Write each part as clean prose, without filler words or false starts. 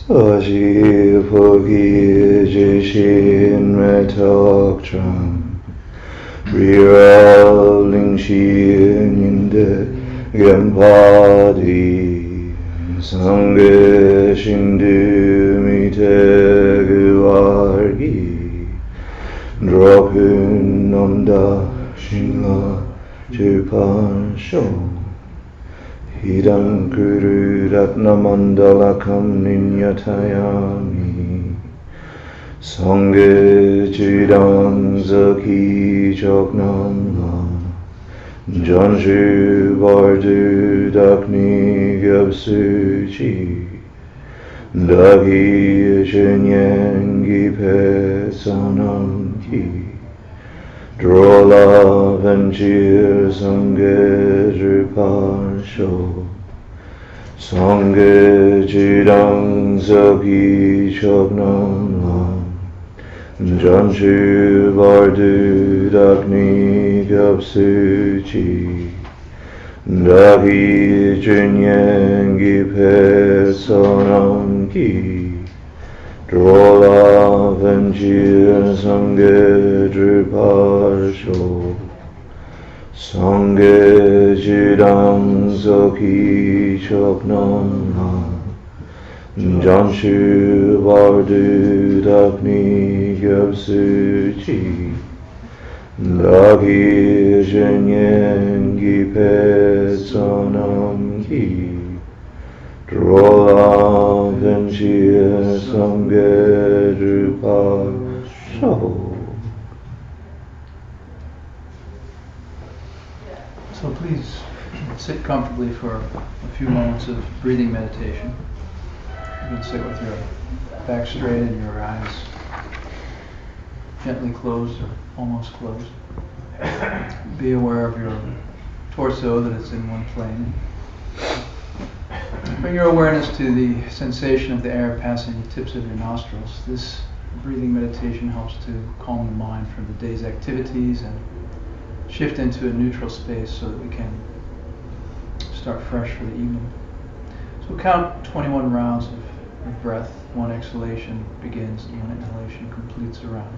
Saji Pogi Jishin Metokcham Rira Lingshin Yinde Gempadi Sangye Shindu Miteguargi Dropun Namda Shinla Chupan Shom Hidam Kuru Ratnamandalakam Ninyatayami Sangye Chidam Zaki Choknam Janshu Bardu Dakni Gyapsuchi Dagi Shinyangi Pesanam Ki Drola Venchir Sangye Drupasho Sangye Chidang Zaki Choknam Lam Janshu Bardu Dakni Gyapsuchi Dagi Chinyangi Pesanam Ki Drola Venchir Sangye Drupasho Sangye Chidam Zaki Choknam Lam Janshu Bardu Dakni Gyapsuchi Dagi Shinyangi Pesanam Ki Drola Venchir Sangye Drupasho. So please sit comfortably for a few moments of breathing meditation. You can sit with your back straight and your eyes gently closed or almost closed. Be aware of your torso, that it's in one plane. Bring your awareness to the sensation of the air passing the tips of your nostrils. This breathing meditation helps to calm the mind from the day's activities and shift into a neutral space so that we can start fresh for the evening. So count 21 rounds of breath. One exhalation begins and one inhalation completes a round.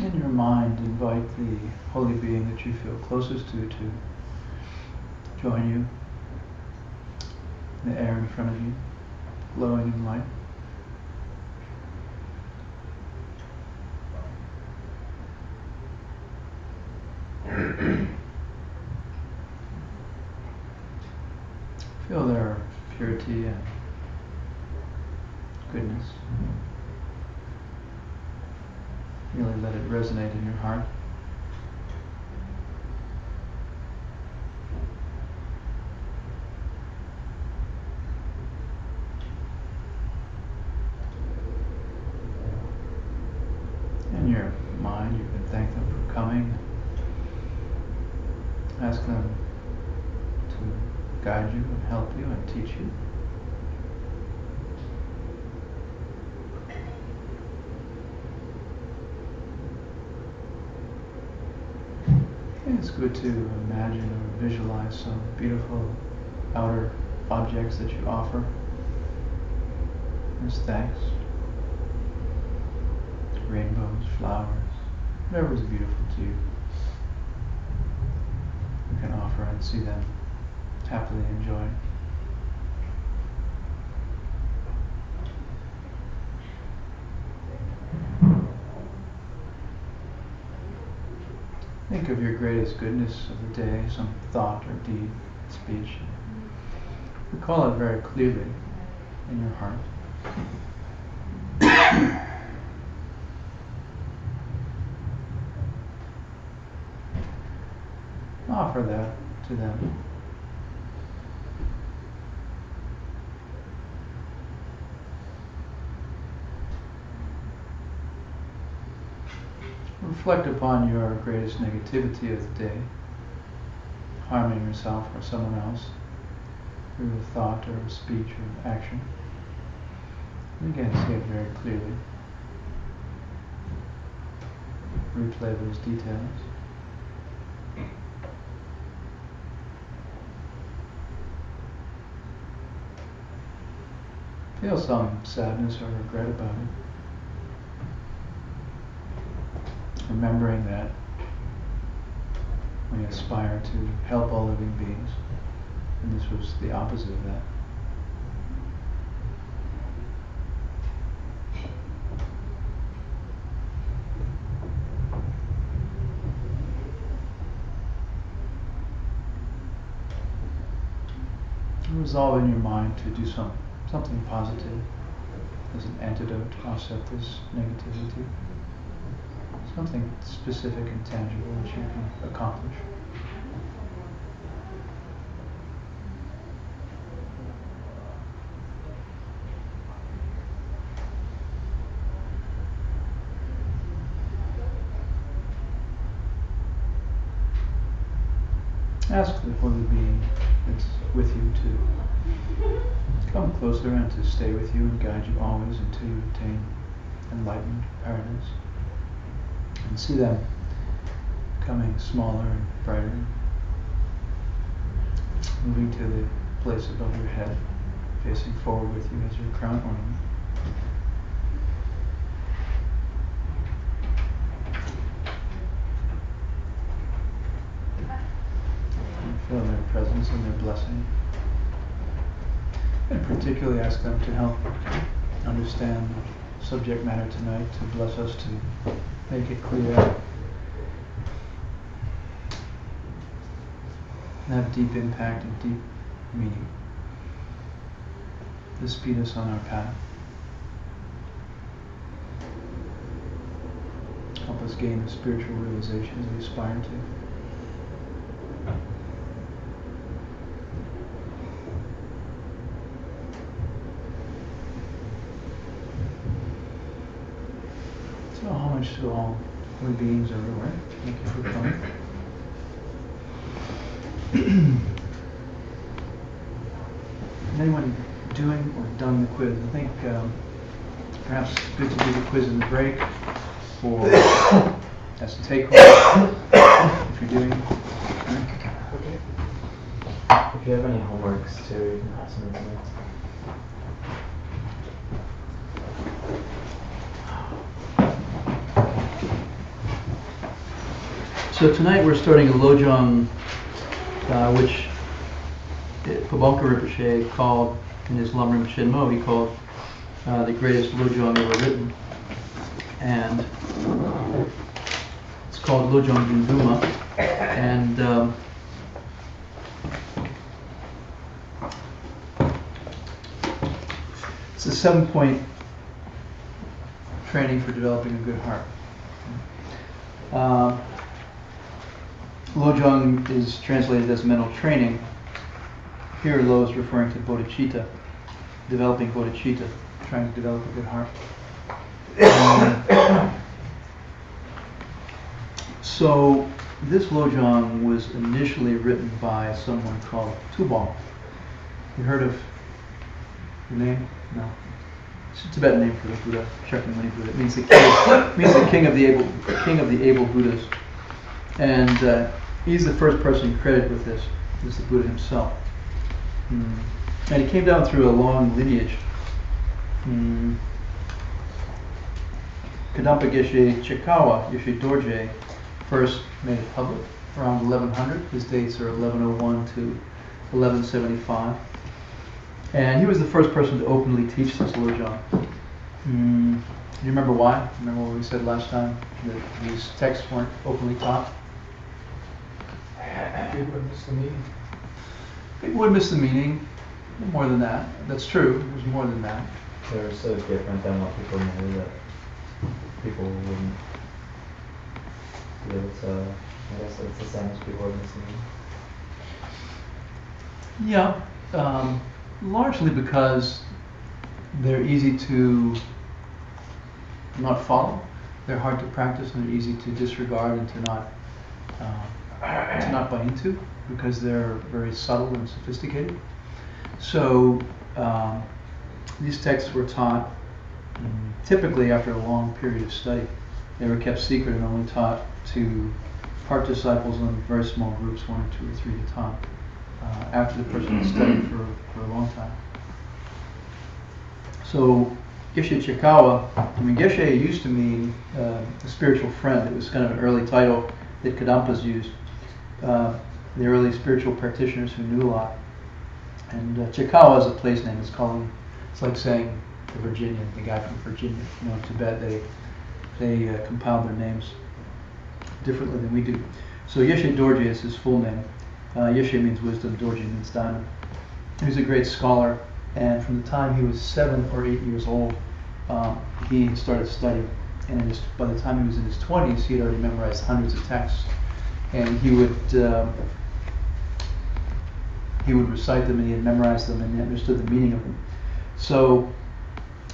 In your mind, invite the holy being that you feel closest to join you. The air in front of you, glowing in light. Feel their purity and goodness. Really let it resonate in your heart. In your mind, you can thank them for coming. Ask them to guide you and help you and teach you. It's good to imagine or visualize some beautiful outer objects that you offer as thanks. Rainbows, flowers, whatever is beautiful to you. You can offer and see them happily enjoy. Think of your greatest goodness of the day, some thought or deed, speech. Recall it very clearly in your heart. Offer that to them. Reflect upon your greatest negativity of the day, harming yourself or someone else through a thought or a speech or action. And again, see it very clearly. Replay those details. Feel some sadness or regret about it. Remembering that we aspire to help all living beings, and this was the opposite of that. Resolve in your mind to do something positive as an antidote to offset this negativity. Something specific and tangible that you can accomplish. Ask the holy being that's with you to come closer and to stay with you and guide you always until you attain enlightenment, paradise. And see them becoming smaller and brighter, moving to the place above your head, facing forward with you as your crown ornament. And feel their presence and their blessing. And particularly ask them to help understand the subject matter tonight, to bless us to make it clear and have deep impact and deep meaning. To speed us on our path. Help us gain the spiritual realizations we aspire to. So homage to all holy beings everywhere. Thank you for coming. Anyone doing or done the quiz? I think perhaps it's good to do the quiz in the break for as a take home if you're doing. Okay. If you have any homeworks too, you can pass them to me. So tonight we're starting a Lojong, which Pabonka Rinpoche called, in his Lam Rinpoche Mo, he called the greatest Lojong ever written. And it's called Lojong Dunduma. And it's a 7-point training for developing a good heart. Lojong is translated as mental training. Here Lo is referring to bodhicitta, developing bodhicitta, trying to develop a good heart. So this Lojong was initially written by someone called Tubal. You heard of the name? No. It's a Tibetan name for the Buddha, Shakyamuni Buddha. It means the king of the able Buddhas. And he's the first person credited with this. This is the Buddha himself. And he came down through a long lineage. Kadampa Geshe Chikawa, Geshe Dorje, first made it public around 1100. His dates are 1101 to 1175. And he was the first person to openly teach this Lojong. Do you remember why? Remember what we said last time? That these texts weren't openly taught? People would miss the meaning. People would miss the meaning. More than that. That's true. There's more than that. They were so different than what people knew that people wouldn't be able to, I guess it's the same as people would miss the meaning. Yeah. Largely because they're easy to not follow. They're hard to practice, and they're easy to disregard and to not buy into, because they're very subtle and sophisticated. So these texts were taught typically after a long period of study. They were kept secret and only taught to part disciples in very small groups, 1 or 2 or 3 at a time, after the person had studied for a long time. So Geshe Chikawa, Geshe used to mean a spiritual friend. It was kind of an early title that Kadampas used. The early spiritual practitioners who knew a lot. And Chikawa is a place name. It's like saying the Virginian, the guy from Virginia. In Tibet they compile their names differently than we do. So Yeshe Dorje is his full name. Yeshe means wisdom, Dorje means diamond. He was a great scholar, and from the time he was 7 or 8 years old, he started studying. And by the time he was in his 20s, he had already memorized hundreds of texts. And he would recite them, and he had memorized them, and he understood the meaning of them. So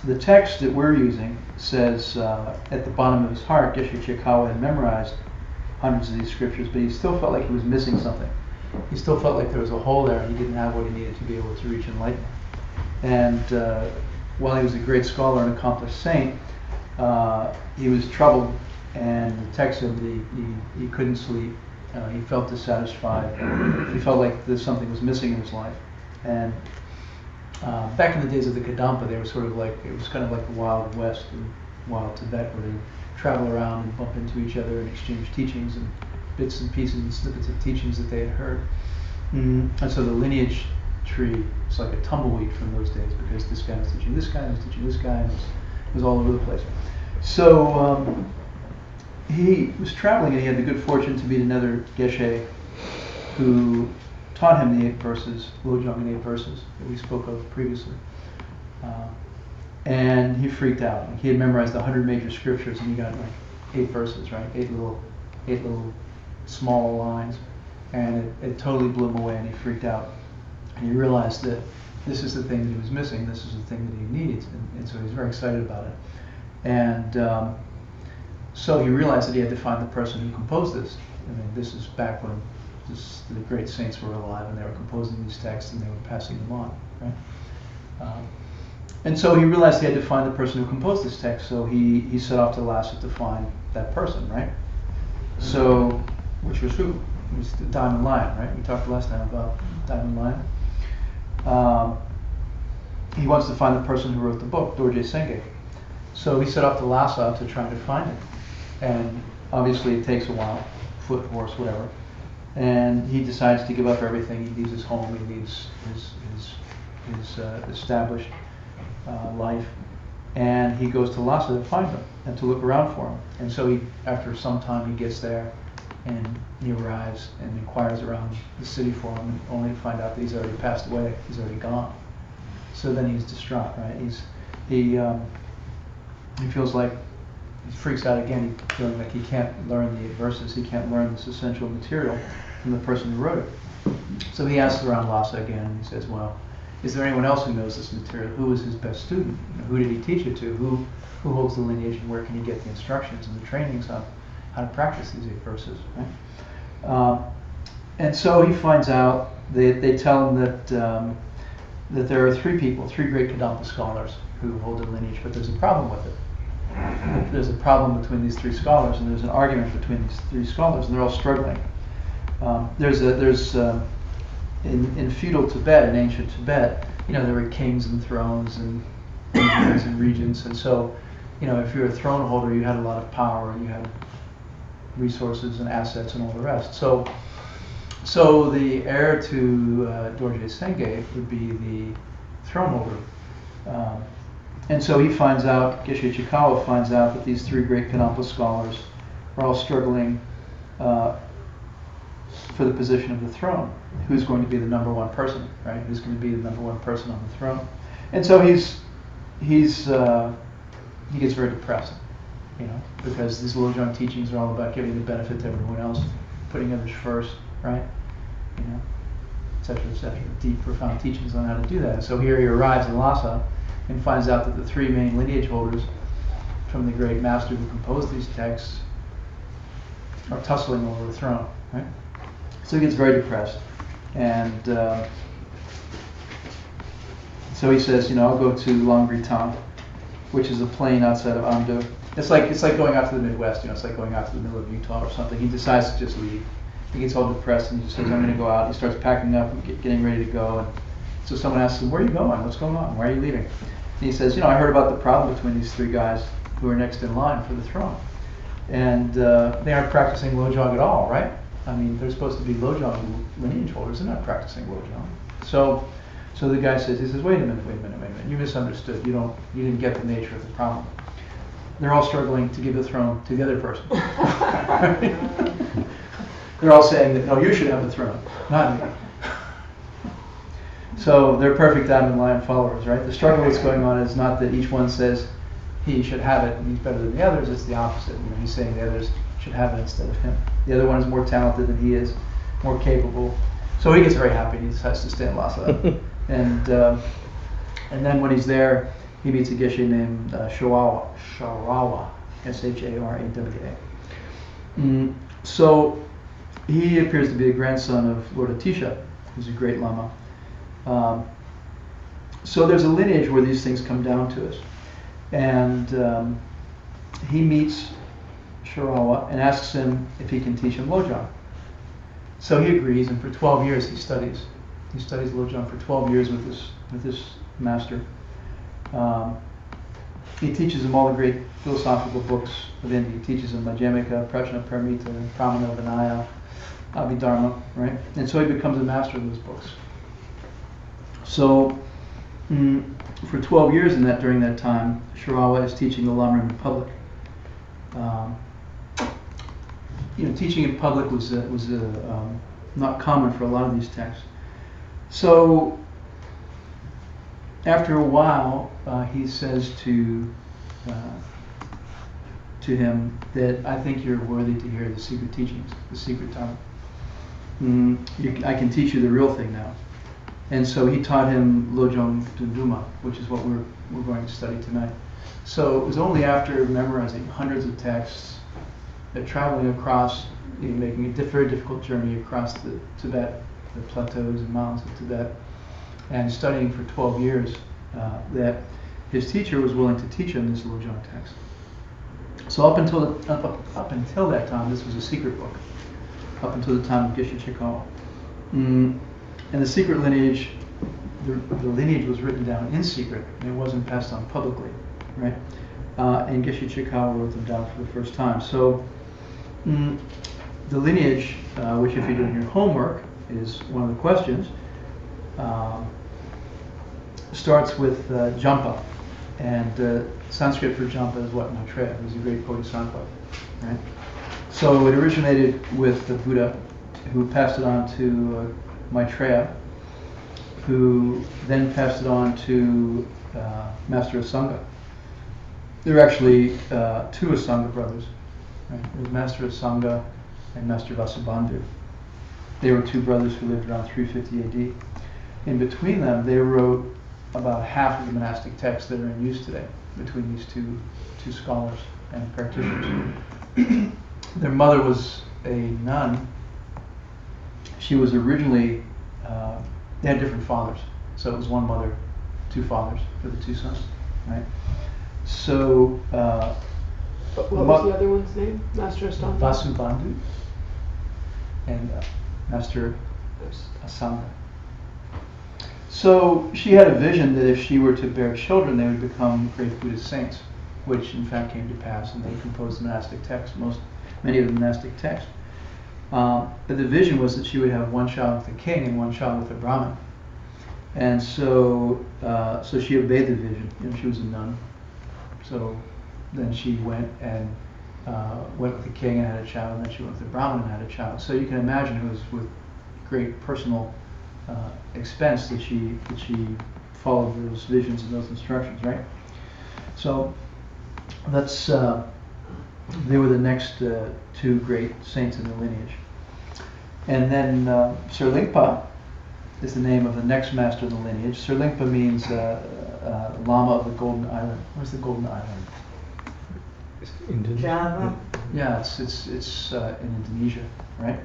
the text that we're using says at the bottom of his heart, Geshe Chikawa had memorized hundreds of these scriptures, but he still felt like he was missing something. He still felt like there was a hole there, and he didn't have what he needed to be able to reach enlightenment. And while he was a great scholar and accomplished saint, he was troubled, and the text said that he couldn't sleep. He felt dissatisfied. He felt like something was missing in his life. And back in the days of the Kadampa, they were sort of like, it was kind of like the Wild West and Wild Tibet, where they travel around and bump into each other and exchange teachings and bits and pieces and snippets of teachings that they had heard. And so the lineage tree is like a tumbleweed from those days, because this guy was teaching this guy, and was teaching this guy, and it was all over the place. So he was traveling, and he had the good fortune to meet another Geshe who taught him the 8 verses, Lojong in 8 verses that we spoke of previously. And he freaked out. He had memorized 100 major scriptures, and he got like 8 verses, right? 8 little small lines, and it totally blew him away, and he freaked out. And he realized that this is the thing that he was missing. This is the thing that he needs, and so he was very excited about it. And so he realized that he had to find the person who composed this. I mean, this is back when the great saints were alive, and they were composing these texts, and they were passing them on, right? And so he realized he had to find the person who composed this text. So he set off to Lhasa to find that person, right? So, which was who? It was the Diamond Lion, right? We talked last time about Diamond Lion. He wants to find the person who wrote the book, Dorje Senge. So he set off to Lhasa to try to find him. And obviously it takes a while, foot, horse, whatever. And he decides to give up everything. He leaves his home, he leaves his established life. And he goes to Lhasa to find him and to look around for him. And so after some time he gets there, and he arrives and inquires around the city for him, only to find out that he's already passed away, he's already gone. So then he's distraught, right? He feels like he freaks out again, feeling like he can't learn the verses, he can't learn this essential material from the person who wrote it. So he asks around Lhasa again, and he says, well, is there anyone else who knows this material? Who was his best student? Who did he teach it to? Who holds the lineage, and where can he get the instructions and the trainings on how to practice these 8 verses? Right? And so he finds out, they tell him that there are 3 people, 3 great Kadampa scholars who hold the lineage, but there's a problem with it. There's a problem between these 3 scholars, and there's an argument between these 3 scholars, and they're all struggling. In feudal Tibet, in ancient Tibet, there were kings and thrones and regions and regents, and so, if you're a throne holder, you had a lot of power, you had resources and assets and all the rest. So the heir to Dorje Senge would be the throne holder. And so he finds out, Geshe Chikawa finds out that these 3 great Kadampa scholars are all struggling for the position of the throne. Who's going to be the number 1 person, right? Who's going to be the number 1 person on the throne? And so he gets very depressed, because these Lojong teachings are all about giving the benefit to everyone else, putting others first, right? Et cetera, deep, profound teachings on how to do that. And so here he arrives in Lhasa and finds out that the 3 main lineage holders from the great master who composed these texts are tussling over the throne, right? So he gets very depressed, and so he says, I'll go to Longritan, which is a plain outside of Amdo. It's like going out to the Midwest, it's like going out to the middle of Utah or something. He decides to just leave. He gets all depressed and he just says, I'm going to go out. He starts packing up and getting ready to go. And so someone asks him, where are you going? What's going on? Why are you leaving? And he says, I heard about the problem between these 3 guys who are next in line for the throne. And they aren't practicing Lojong at all, right? I mean, they're supposed to be Lojong lineage holders. They're not practicing Lojong. So the guy says, wait a minute. You misunderstood. You didn't get the nature of the problem. They're all struggling to give the throne to the other person. They're all saying that, no, you should have the throne, not me. So they're perfect diamond lion followers, right? The struggle that's going on is not that each one says he should have it and he's better than the others. It's the opposite. He's saying the others should have it instead of him. The other one is more talented than he is, more capable. So he gets very happy. He decides to stay in Lhasa. And then when he's there, he meets a geshe named Sharawa, Sharawa. So he appears to be a grandson of Lord Atisha, who's a great Lama. So there's a lineage where these things come down to us. And he meets Sharawa and asks him if he can teach him Lojong. So he agrees, and for 12 years he studies. He studies Lojong for 12 years with this master. He teaches him all the great philosophical books of India. He teaches him Majjhimika, Prajna Paramita, Pramana Vinaya, Abhidharma, right? And so he becomes a master of those books. So for 12 years during that time, Sharawa is teaching the Lamrim in public. Teaching in public was not common for a lot of these texts. So after a while, he says to him that I think you're worthy to hear the secret teachings, the secret Dharma. I can teach you the real thing now. And so he taught him Lojong Dunduma, which is what we're going to study tonight. So it was only after memorizing hundreds of texts, traveling across, making a very difficult journey across the Tibet, the plateaus and mountains of Tibet, and studying for 12 years, that his teacher was willing to teach him this Lojong text. So up until that time, this was a secret book, up until the time of Geshe Chikawa. And the secret lineage, the lineage was written down in secret, and it wasn't passed on publicly, right? And Geshe Chikawa wrote them down for the first time. So the lineage, which if you're doing your homework, is one of the questions, starts with Jampa. And Sanskrit for Jampa is what? Maitreya, who's a great bodhisattva, right? So it originated with the Buddha, who passed it on to Maitreya, who then passed it on to Master of Sangha. there are actually two Asanga brothers. Right? There's Master Asanga and Master Vasubandhu. They were two brothers who lived around 350 AD. In between them, they wrote about half of the monastic texts that are in use today, between these two scholars and practitioners. Their mother was a nun. She was originally, they had different fathers. So it was one mother, two fathers for the two sons, right? So, What was the other one's name? Master Asanga? Vasubandhu and Master Asanga. So she had a vision that if she were to bear children, they would become great Buddhist saints, which in fact came to pass, and they composed the monastic texts, many of the monastic texts. But the vision was that she would have one child with a king and one child with a Brahmin. And so she obeyed the vision. You know, she was a nun. So then she went with the king and had a child, and then she went with the Brahmin and had a child. So you can imagine it was with great personal expense that she followed those visions and those instructions, right? So that's they were the next two great saints in the lineage. And then Sir Lingpa is the name of the next master in the lineage. Sir Lingpa means Lama of the Golden Island. Where's the Golden Island? Indonesia. Java. Yeah, it's in Indonesia, right?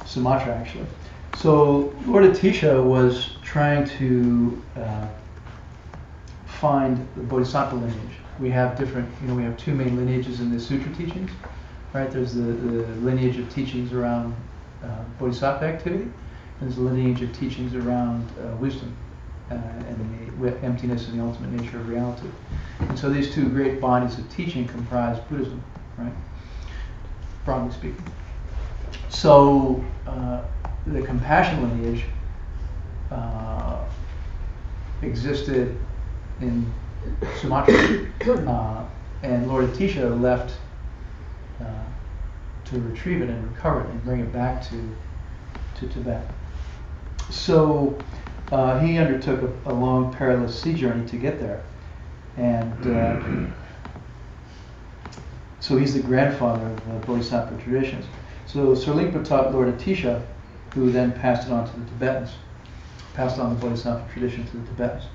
Sumatra, actually. So Lord Atisha was trying to find the Bodhisattva lineage. We have different, we have two main lineages in the sutra teachings, right? There's the lineage of teachings around Bodhisattva activity, and there's the lineage of teachings around wisdom and the emptiness and the ultimate nature of reality. And so these two great bodies of teaching comprise Buddhism, right? Broadly speaking. So the compassion lineage existed in Sumatra, and Lord Atisha left to retrieve it and recover it and bring it back to Tibet. So he undertook a long perilous sea journey to get there, and so he's the grandfather of the Bodhisattva traditions. So Sir Lingpa taught Lord Atisha, who then passed it on to the Tibetans, passed on the Bodhisattva tradition to the Tibetans.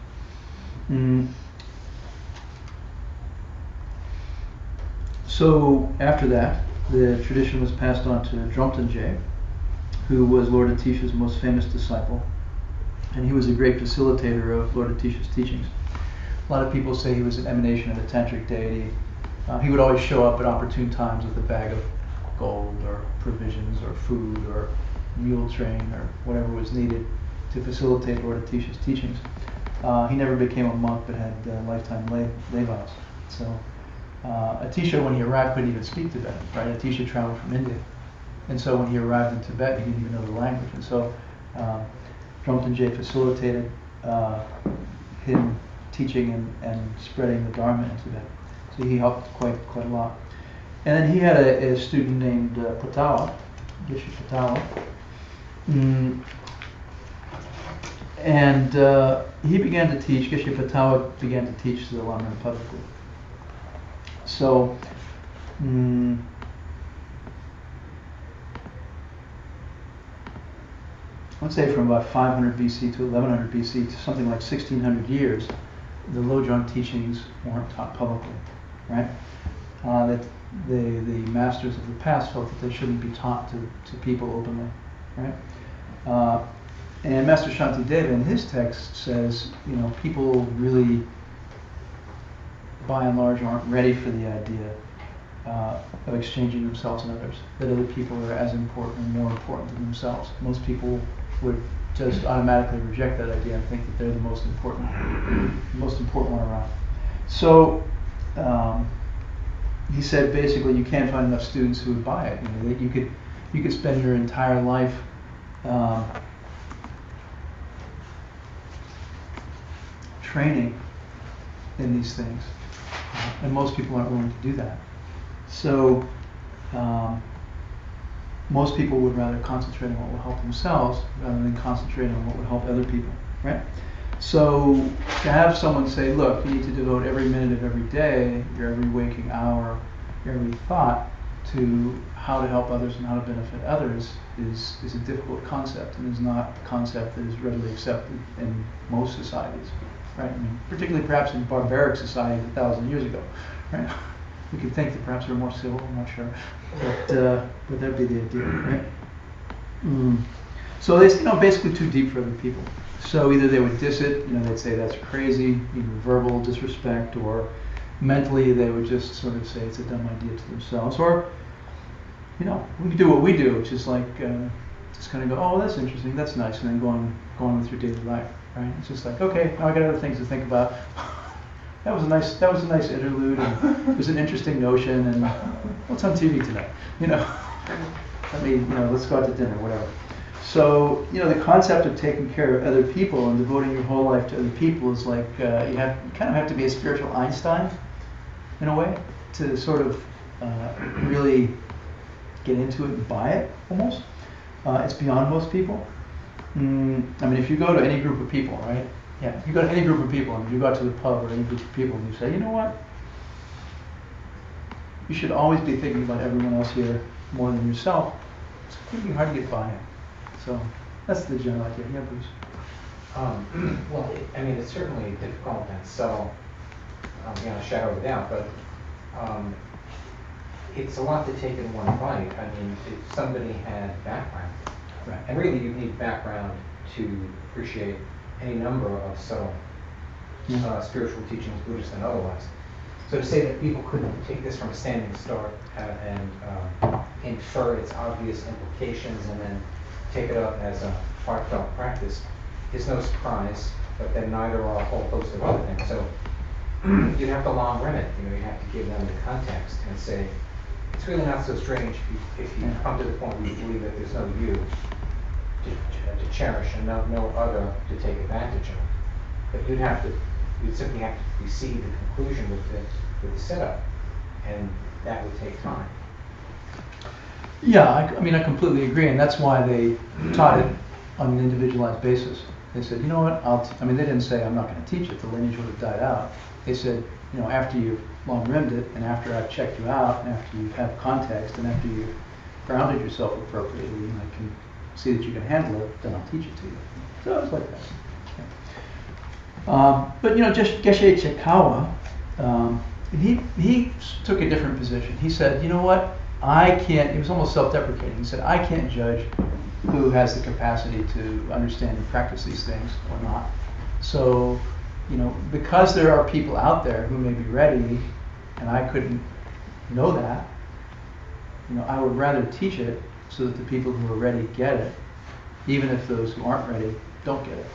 So after that, the tradition was passed on to Dromten, who was Lord Atisha's most famous disciple, and he was a great facilitator of Lord Atisha's teachings. A lot of people say he was an emanation of a tantric deity. He would always show up at opportune times with a bag of gold or provisions or food or mule train or whatever was needed to facilitate Lord Atisha's teachings. He never became a monk but had lifetime lay vows. So Atisha, when he arrived, couldn't even speak Tibetan, right? Atisha traveled from India. And so when he arrived in Tibet, he didn't even know the language. And so Dromten facilitated him teaching and spreading the Dharma in Tibet. So he helped quite a lot. And then he had a student named Patawa, Geshe Patawa. And he began to teach, Geshe Patawa began to teach the Lama publicly. So, let's say from about 500 BC to 1100 BC to something like 1600 years, the Lojong teachings weren't taught publicly, right? That the masters of the past felt that they shouldn't be taught to people openly, right? And Master Shantideva in his text says, people really, by and large, aren't ready for the idea of exchanging themselves and others, that other people are as important or more important than themselves. Most people would just automatically reject that idea and think that they're the most important one around. So he said basically you can't find enough students who would buy it. That you could spend your entire life training in these things, and most people aren't willing to do that. So most people would rather concentrate on what will help themselves rather than concentrate on what would help other people, right? So to have someone say, look, you need to devote every minute of every day, your every waking hour, your every thought to how to help others and how to benefit others is a difficult concept, and is not a concept that is readily accepted in most societies, right? I mean, particularly perhaps in barbaric societies 1,000 years ago, right? We could think that perhaps we're more civil, I'm not sure, but that'd be the idea, right? So it's basically too deep for other people. So either they would diss it, they'd say that's crazy, verbal disrespect, or mentally they would just sort of say it's a dumb idea to themselves, or we could do what we do, which is like just kind of go, oh, that's interesting, that's nice, and then go on with your daily life, right? It's just like, okay, now I got other things to think about. That was a nice interlude, and it was an interesting notion, and what's on TV tonight? Let's go out to dinner, whatever. So, the concept of taking care of other people and devoting your whole life to other people is like, you kind of have to be a spiritual Einstein, in a way, to sort of really get into it and buy it, almost. It's beyond most people. If you go to any group of people, right? Yeah, if you go to any group of people, and you go out to the pub or any group of people, and you say, you know what? You should always be thinking about everyone else here more than yourself. It's going to be hard to get by. So that's the general idea. Yeah, Bruce. Well, it's certainly difficult and subtle, shadow of a doubt, but it's a lot to take in one bite. If somebody had background, Right. and really you need background to appreciate any number of subtle spiritual teachings, Buddhist and otherwise. So to say that people couldn't take this from a standing start and infer its obvious implications and then take it up as a heartfelt practice is no surprise, but then neither are a whole host of other things. So you'd have to long run it. You have to give them the context and say, it's really not so strange if you come to the point where you believe that there's no you to cherish and no other to take advantage of. But you'd simply have to receive the conclusion with the setup, and that would take time. Yeah, I completely agree, and that's why they taught it on an individualized basis. They said, you know what, they didn't say, I'm not going to teach it, the lineage would have died out. They said, after you've long-rimmed it, and after I've checked you out, and after you have context, and after you've grounded yourself appropriately, and I can see that you can handle it, then I'll teach it to you. So it's like that. But Geshe Chikawa, he took a different position. He said, you know what, he was almost self-deprecating. He said, I can't judge who has the capacity to understand and practice these things or not. So, because there are people out there who may be ready, and I couldn't know that, I would rather teach it so that the people who are ready get it, even if those who aren't ready don't get it,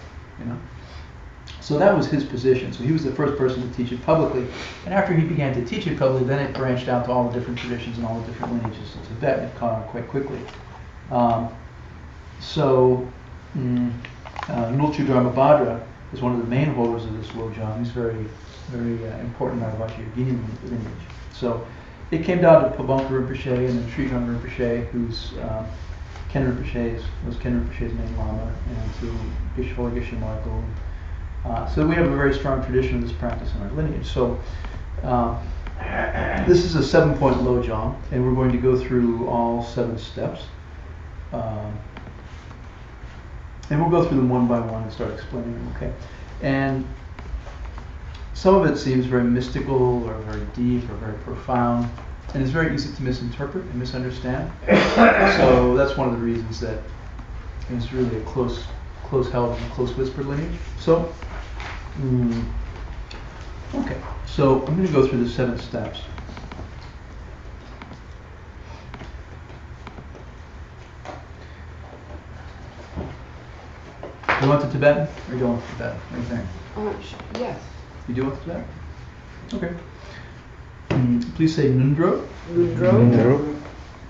So that was his position. So he was the first person to teach it publicly. And after he began to teach it publicly, then it branched out to all the different traditions and all the different lineages in Tibet, and it caught on quite quickly. Nulchu Dharmabhadra is one of the main holders of this Lojong. He's very, very important Navajayogini lineage. So it came down to Pabonka Rinpoche and then Sridhar Rinpoche, who's Ken Rinpoche's main lama, and to Geshe Geshe Michael. So we have a very strong tradition of this practice in our lineage. So this is a 7-point Lojong, and we're going to go through all 7 steps. And we'll go through them one by one and start explaining them, okay? And some of it seems very mystical or very deep or very profound, and it's very easy to misinterpret and misunderstand. So that's one of the reasons that it's really a close held and close whispered lineage. So, okay, so I'm going to go through the 7 steps. You want the Tibetan, or you don't want the Tibetan? What do you think? Yes. You do want the Tibetan? Okay. Please say Nundro. Nundro.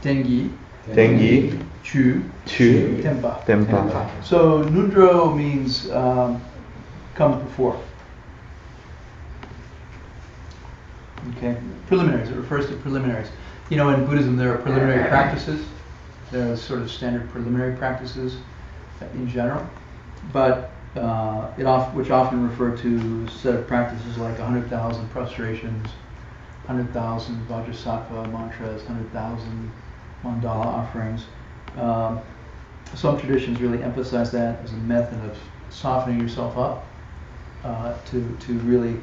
Tengi. Tengi. Chu. Chu. Tempa. Tempa. So Nundro means comes before. Okay. Preliminaries. It refers to preliminaries. In Buddhism there are preliminary practices. There are sort of standard preliminary practices in general. But which often refer to a set of practices like 100,000 prostrations, 100,000 Vajrasattva mantras, 100,000 mandala offerings. Some traditions really emphasize that as a method of softening yourself up to really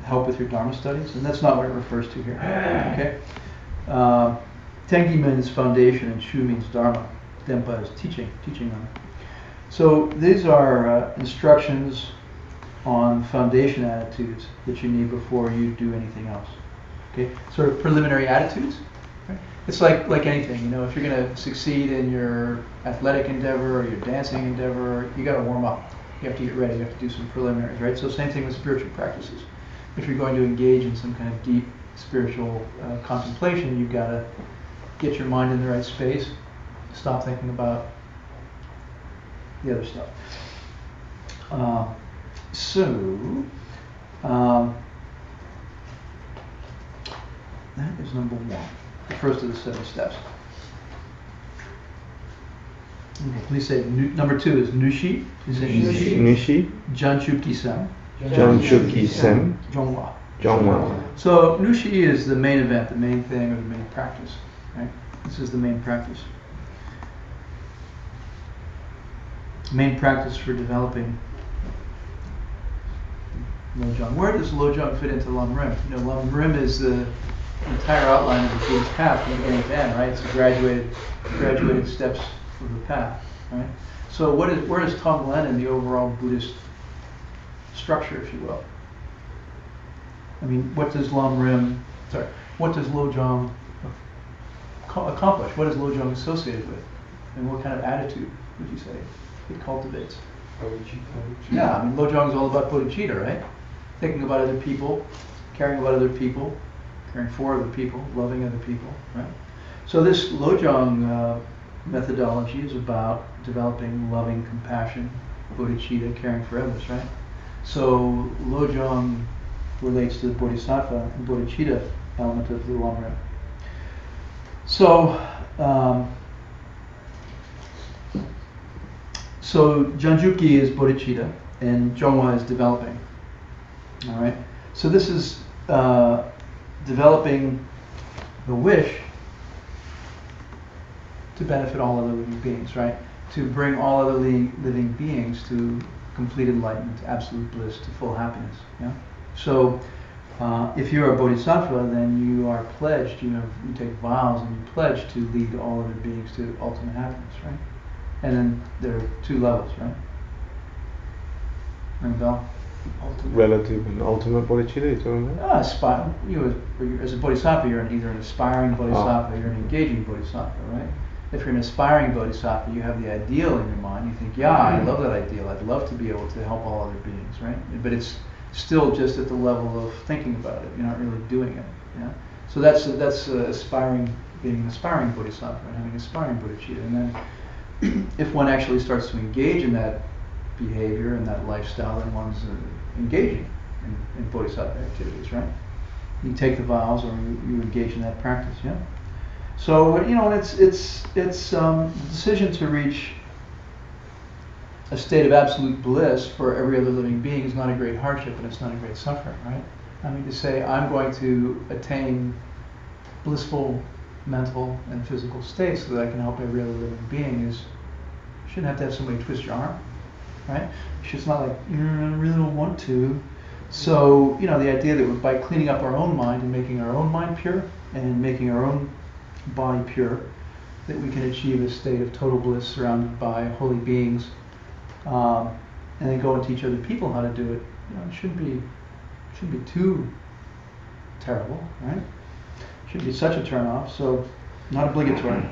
help with your Dharma studies, and that's not what it refers to here. Okay. Tengi means foundation, and Shu means Dharma. Dempa is teaching them. So these are instructions on foundation attitudes that you need before you do anything else. Okay, sort of preliminary attitudes. Right? It's like anything, you know. If you're going to succeed in your athletic endeavor or your dancing endeavor, you got to warm up. You have to get ready. You have to do some preliminaries, right? So same thing with spiritual practices. If you're going to engage in some kind of deep spiritual contemplation, you've got to get your mind in the right space. Stop thinking about the other stuff. That is number one, the first of the 7 steps. Okay, please say number 2 is Nushi. Please say Nushi. Nushi. Janchukki-sen. Janchukki-sen. Jongwa. Jongwa. So Nushi is the main event, the main thing, or the main practice. Right? This is the main practice. Main practice for developing Lojong. Where does Lojong fit into Lam Rim? You know, Lam Rim is the entire outline of the Buddhist path from beginning to end, right? It's graduated steps of the path, right? So where is Tonglen in the overall Buddhist structure, if you will? I mean, what does Lojong accomplish? What is Lojong associated with? And what kind of attitude would you say it cultivates? Yeah, I mean, Lojong is all about bodhicitta, right? Thinking about other people, caring about other people, caring for other people, loving other people, right? So this Lojong methodology is about developing loving compassion, bodhicitta, caring for others, right? So Lojong relates to the bodhisattva and bodhicitta element of the Lam Rim. So Janjukki is bodhicitta and Jongwa is developing. All right. So this is developing the wish to benefit all other living beings, right? To bring all other living beings to complete enlightenment, absolute bliss, to full happiness. Yeah. So if you're a bodhisattva, then you are pledged. You take vows and you pledge to lead all other beings to ultimate happiness, right? And then there are 2 levels, right? Ring a bell? Ultimate. Relative and ultimate bodhicitta, you talking about? As a bodhisattva, you're either an aspiring bodhisattva or you're an engaging bodhisattva, right? If you're an aspiring bodhisattva, you have the ideal in your mind. You think, yeah, I love that ideal. I'd love to be able to help all other beings, right? But it's still just at the level of thinking about it. You're not really doing it. Yeah. So that's aspiring, being an aspiring bodhisattva and having aspiring bodhicitta. And then, if one actually starts to engage in that behavior and that lifestyle, then one's engaging in bodhisattva activities, right? You take the vows, or you engage in that practice, yeah. So and it's the decision to reach a state of absolute bliss for every other living being is not a great hardship, and it's not a great suffering, right? I mean, to say I'm going to attain blissful mental and physical states so that I can help every other living being you shouldn't have to have somebody twist your arm, right? It's not like, I really don't want to. So, the idea that by cleaning up our own mind and making our own mind pure and making our own body pure, that we can achieve a state of total bliss surrounded by holy beings, and then go and teach other people how to do it. It shouldn't be too terrible, right? Shouldn't be such a turn-off, so not obligatory.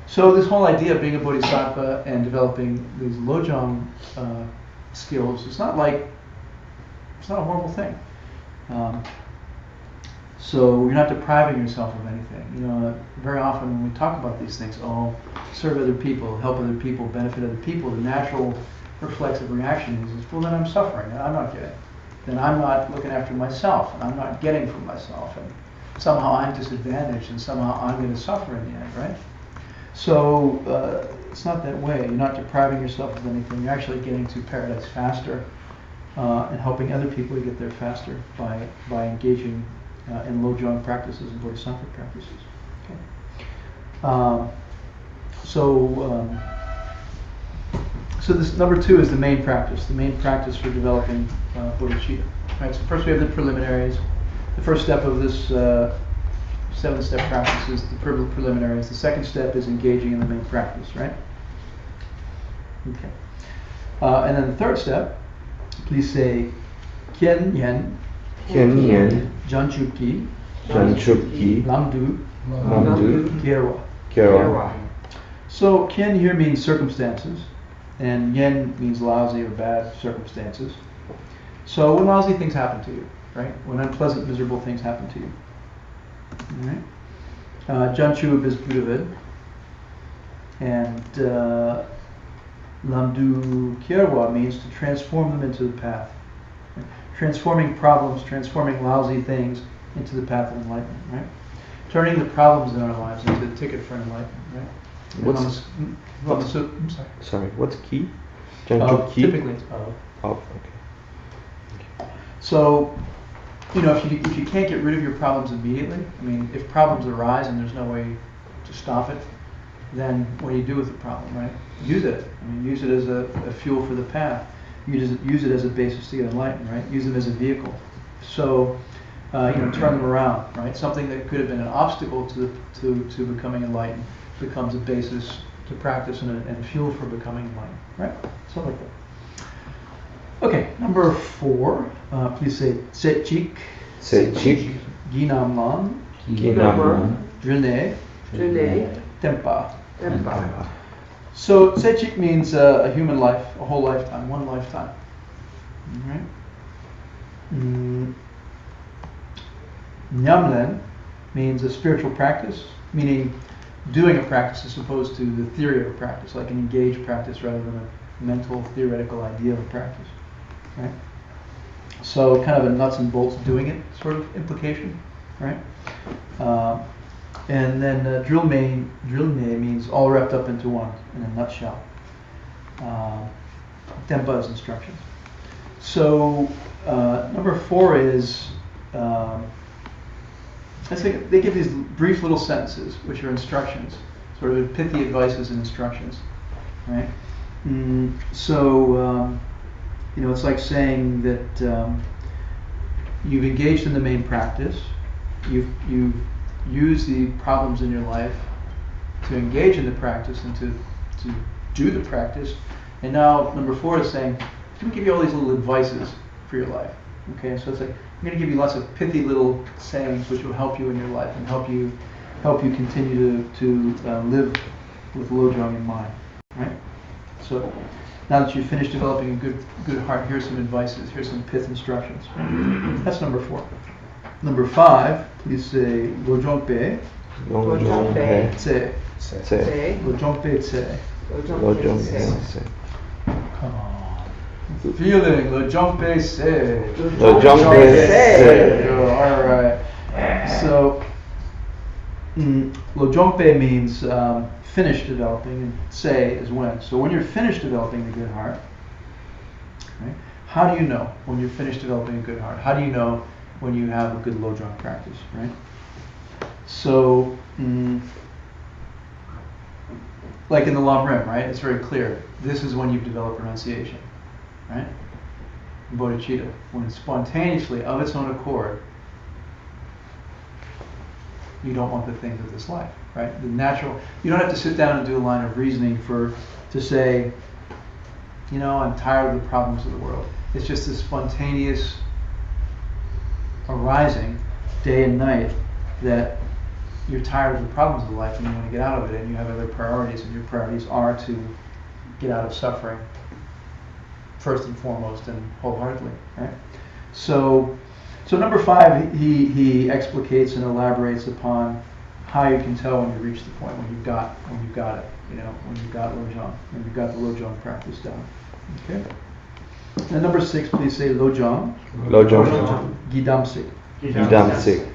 So this whole idea of being a bodhisattva and developing these lojong skills, it's not a horrible thing. So you're not depriving yourself of anything. Very often when we talk about these things, serve other people, help other people, benefit other people, the natural reflexive reaction is, well, then I'm suffering, and I'm not getting. Then I'm not looking after myself, and I'm not getting from myself, and somehow I'm disadvantaged, and somehow I'm going to suffer in the end, right? So it's not that way. You're not depriving yourself of anything. You're actually getting to paradise faster and helping other people get there faster by engaging in Lojong practices and Bodhisattva practices. Okay. So this number 2 is the main practice for developing bodhicitta. Right. So first we have the preliminaries. The first step of this 7-step practice is the preliminaries. The second step is engaging in the main practice, right? Okay. And then the third step, please say Kien Yen, Kien Yen, Janchukki, Janchukki, Lamdu, Lamdu, Gyerwa. Gyerwa. So Kien here means circumstances, and Yen means lousy or bad circumstances. So when lousy things happen to you, right? When unpleasant, miserable things happen to you. All right. Janchub is Buddhavid, and Lamdu Kyerwa means to transform them into the path. Right? Transforming problems, transforming lousy things into the path of enlightenment, right? Turning the problems in our lives into the ticket for enlightenment, right? Sorry, what's key? Janchukki? Typically it's okay. So, if you can't get rid of your problems immediately, I mean, if problems arise and there's no way to stop it, then what do you do with the problem, right? Use it. I mean, use it as a fuel for the path. Use it as a basis to get enlightened, right? Use them as a vehicle. So, turn them around, right? Something that could have been an obstacle to becoming enlightened becomes a basis to practice and a fuel for becoming enlightened, right? Something like that. Okay, number 4. Please say Setchik, Setchik, Ginamlan, Ginamlan, Drine, Drine, Tempa. Tempa. So Setchik means a human life, a whole lifetime, one lifetime. All right. Nyamlen means a spiritual practice, meaning doing a practice as opposed to the theory of a practice, like an engaged practice rather than a mental, theoretical idea of a practice. Right? So kind of a nuts and bolts doing it sort of implication, right? And then Drilme means all wrapped up into one, in a nutshell. Tempa is instructions. So number 4 is, they give these brief little sentences, which are instructions, sort of pithy advices and instructions, right? It's like saying that you've engaged in the main practice, you've used the problems in your life to engage in the practice and to do the practice, and now number 4 is saying, let me give you all these little advices for your life. Okay, so it's like, I'm going to give you lots of pithy little sayings which will help you in your life and help you continue to live with Lojong in mind, right? So now that you've finished developing a good heart, here's some advices, here's some pith instructions. That's number 4. Number 5, please say Lojongpe. Lojongpe. Tse. Tse. Lojongpe Tse. Lojongpe Tse. Come on. Feeling Lojongpe Tse. Lojongpe Tse. All right. So Lojongpe means finish developing, and Tse is when. So when you're finished developing the good heart, right? How do you know when you're finished developing a good heart? How do you know when you have a good Lojong practice, right? So, like in the Lam Rim, right? It's very clear. This is when you've developed renunciation, right? Bodhicitta, when spontaneously, of its own accord, you don't want the things of this life, right? The natural. You don't have to sit down and do a line of reasoning to say, I'm tired of the problems of the world. It's just this spontaneous arising day and night that you're tired of the problems of life and you want to get out of it, and you have other priorities, and your priorities are to get out of suffering first and foremost and wholeheartedly, right? So number 5, he explicates and elaborates upon how you can tell when you reach the point when you've got it, when you've got Lojong, when you've got the Lojong practice down. Okay. And number 6, please say Lojong. Lojong. Gidamsik. Gidamsik.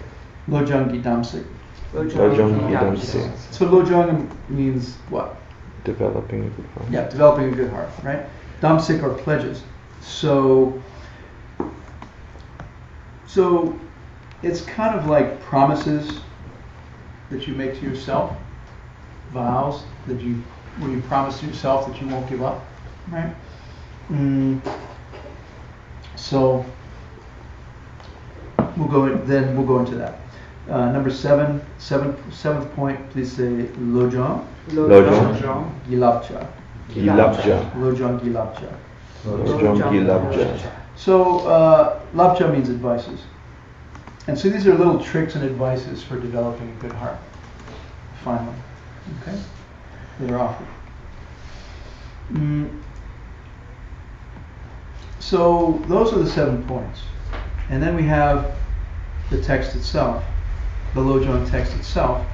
Lojong Gidamsik. Lojong Gidamsik. So Lojong means what? Developing a good heart. Yeah, developing a good heart, right? Damsik are pledges. So it's kind of like promises that you make to yourself, vows that where you promise to yourself that you won't give up, right? So we'll go into that. Number seventh point. Please say LOJONG. LOJONG. Gilabja. Gilabja. LOJONG Gilabja. LOJONG Gilabja. So labja means advices, and so these are little tricks and advices for developing a good heart. Finally, okay, that are offered. So those are the 7 points, and then we have the text itself, the LOJONG text itself,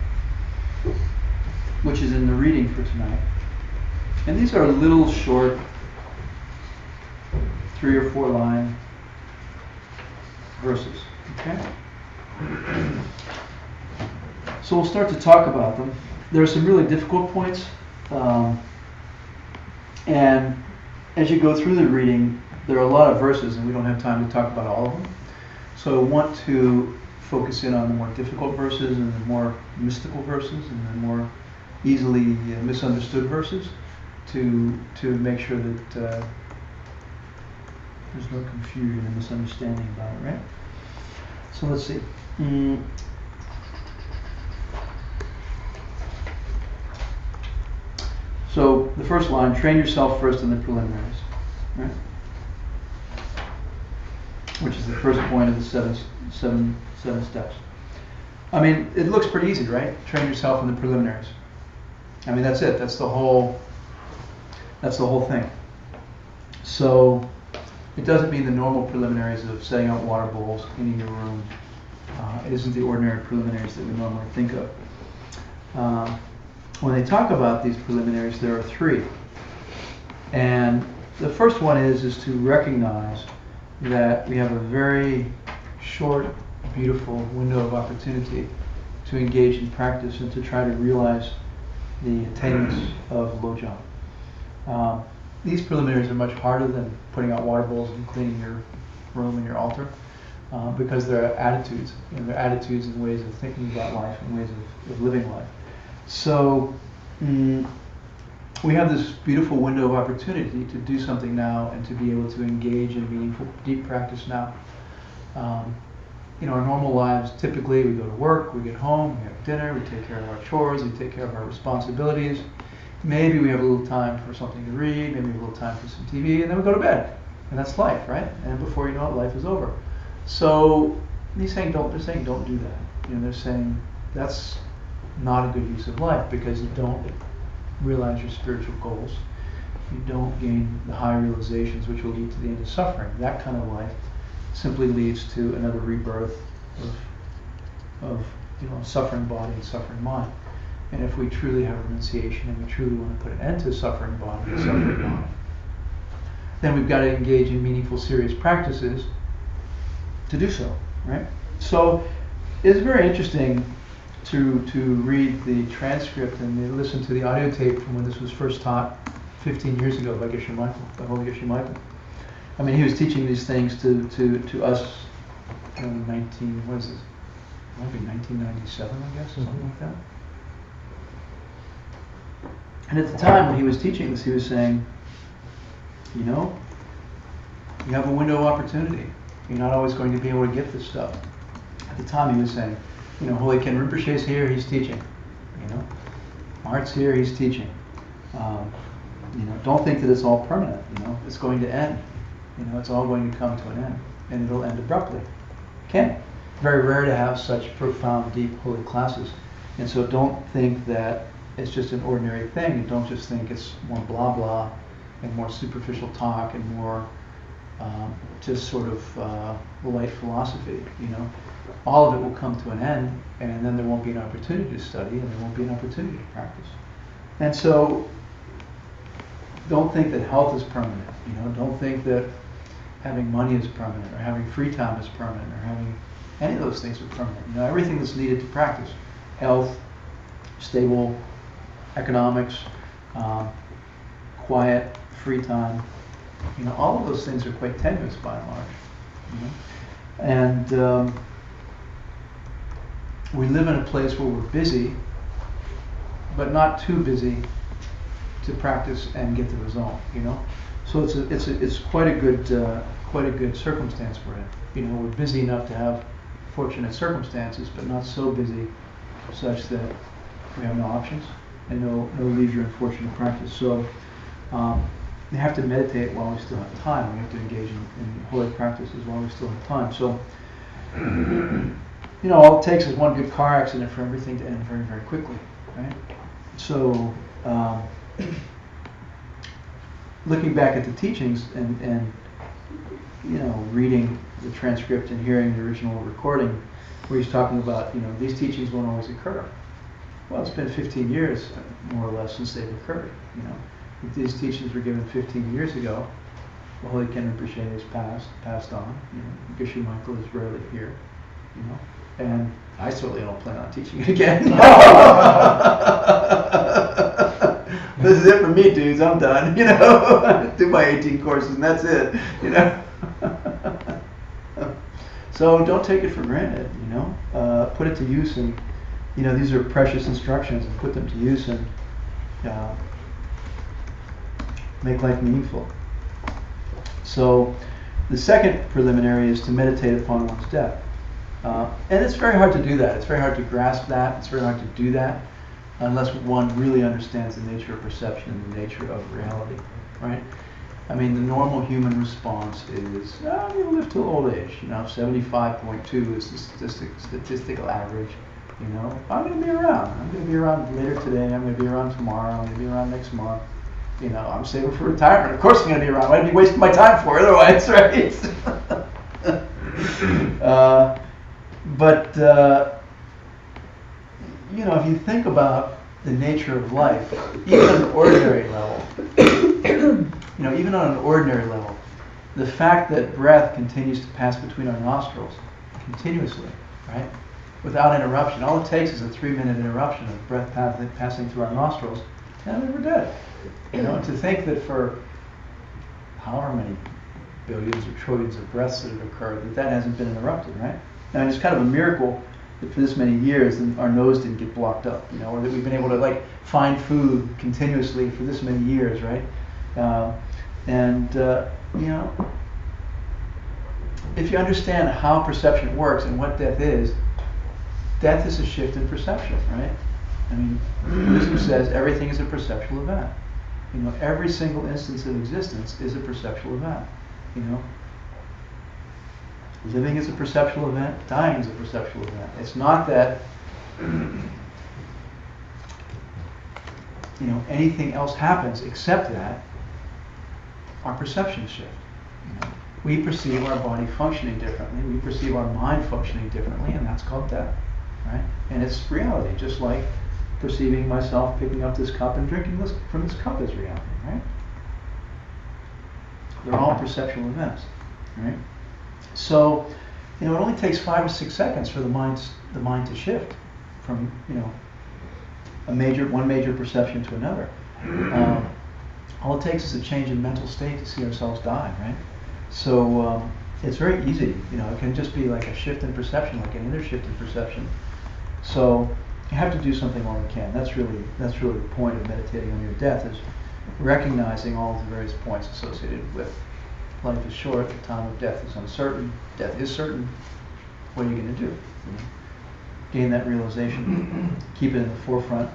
which is in the reading for tonight. And these are little short 3 or 4 line verses. Okay? So we'll start to talk about them. There are some really difficult points, and as you go through the reading, there are a lot of verses, and we don't have time to talk about all of them. So I want to focus in on the more difficult verses and the more mystical verses and the more easily misunderstood verses to make sure that there's no confusion and misunderstanding about it, right? So let's see. So the first line, train yourself first in the preliminaries, right? Which is the first point of the seven steps. I mean, it looks pretty easy, right? Train yourself in the preliminaries. I mean, that's it. That's the whole thing. So it doesn't mean the normal preliminaries of setting out water bowls, cleaning your room. It isn't the ordinary preliminaries that we normally think of. When they talk about these preliminaries, there are 3. And the first one is to recognize that we have a very short, beautiful window of opportunity to engage in practice and to try to realize the attainments of LOJONG. These preliminaries are much harder than putting out water bowls and cleaning your room and your altar, because they're attitudes. They're attitudes and ways of thinking about life and ways of living life. So we have this beautiful window of opportunity to do something now and to be able to engage in meaningful, deep practice now. Our normal lives, typically we go to work, we get home, we have dinner, we take care of our chores, we take care of our responsibilities. Maybe we have a little time for something to read, maybe a little time for some TV, and then we go to bed. And that's life, right? And before you know it, life is over. So they're saying don't do that. They're saying that's not a good use of life, because you don't realize your spiritual goals. You don't gain the high realizations which will lead to the end of suffering. That kind of life simply leads to another rebirth of suffering body and suffering mind. And if we truly have renunciation and we truly want to put an end to suffering body and suffering mind, then we've got to engage in meaningful, serious practices to do so, right? So it's very interesting to read the transcript and listen to the audio tape from when this was first taught 15 years ago by Geshe Michael, by Holy Geshe Michael. I mean, he was teaching these things to us in 1997, I guess, or something like that. And at the time when he was teaching this, he was saying, you have a window of opportunity. You're not always going to be able to get this stuff. At the time he was saying, Holy Ken Rinpoche's here, he's teaching. Mart's here, he's teaching. Don't think that it's all permanent. It's going to end. It's all going to come to an end, and it'll end abruptly. Can. Very rare to have such profound, deep, holy classes. And so don't think that it's just an ordinary thing, and don't just think it's more blah blah and more superficial talk and more just sort of light philosophy. All of it will come to an end, and then there won't be an opportunity to study, and there won't be an opportunity to practice. And so don't think that health is permanent. Don't think that having money is permanent, or having free time is permanent, or having any of those things are permanent. Everything that's needed to practice, health, stable economics, quiet, free time. All of those things are quite tenuous by and large. And we live in a place where we're busy, but not too busy to practice and get the result. So it's quite a good circumstance we're in. We're busy enough to have fortunate circumstances, but not so busy such that we have no options and no leisure and fortunate practice. So you have to meditate while we still have time. We have to engage in holy practices while we still have time. So all it takes is one good car accident for everything to end very, very quickly, right? So looking back at the teachings and reading the transcript and hearing the original recording where he's talking about, these teachings won't always occur. Well, it's been 15 years, more or less, since they've occurred. If these teachings were given 15 years ago, the Holy Ken Rinpoche has passed on. Geshe Michael is rarely here, and I certainly don't plan on teaching it again. This is it for me, dudes. I'm done. Do my 18 courses and that's it. So don't take it for granted. Put it to use, and these are precious instructions, and put them to use and make life meaningful. So the second preliminary is to meditate upon one's death. And it's very hard to do that. It's very hard to grasp that. It's very hard to do that unless one really understands the nature of perception and the nature of reality, right? I mean, the normal human response is, I'm going to live till old age. 75.2 is the statistical average. I'm going to be around. I'm going to be around later today. I'm going to be around tomorrow. I'm going to be around next month. I'm saving for retirement. Of course I'm going to be around. I'd be wasting my time for it otherwise, right? But if you think about the nature of life, even on an ordinary level, even on an ordinary level, the fact that breath continues to pass between our nostrils continuously, right, without interruption. All it takes is a 3-minute interruption of breath passing through our nostrils, and then we're dead. To think that for however many billions or trillions of breaths that have occurred, that hasn't been interrupted, right? And it's kind of a miracle that for this many years our nose didn't get blocked up, or that we've been able to find food continuously for this many years, right? If you understand how perception works and what death is a shift in perception, right? I mean, Buddhism says everything is a perceptual event. Every single instance of existence is a perceptual event. Living is a perceptual event, dying is a perceptual event. It's not that anything else happens except that our perceptions shift. We perceive our body functioning differently, we perceive our mind functioning differently, and that's called death, right? And it's reality, just like perceiving myself picking up this cup and drinking from this cup is reality, right? They're all perceptual events, right? So, it only takes 5 or 6 seconds for the mind to shift from one major perception to another. All it takes is a change in mental state to see ourselves die, right? So it's very easy. It can just be like a shift in perception, like any other shift in perception. So you have to do something while you can. That's really the point of meditating on your death, is recognizing all of the various points associated with life is short, the time of death is uncertain, death is certain. What are you going to do? Gain that realization, keep it in the forefront.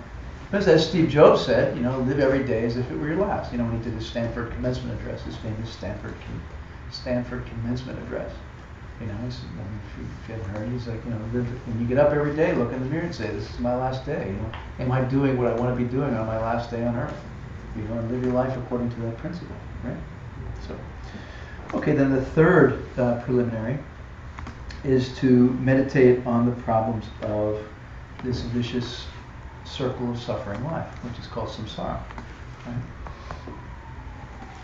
But as Steve Jobs said, live every day as if it were your last. When he did his Stanford commencement address, his famous Stanford commencement address. If you haven't heard, he's like, live, when you get up every day, look in the mirror and say, this is my last day. Am I doing what I want to be doing on my last day on earth? And live your life according to that principle, right? So, okay, then the third preliminary is to meditate on the problems of this vicious circle of suffering life, which is called samsara. Right?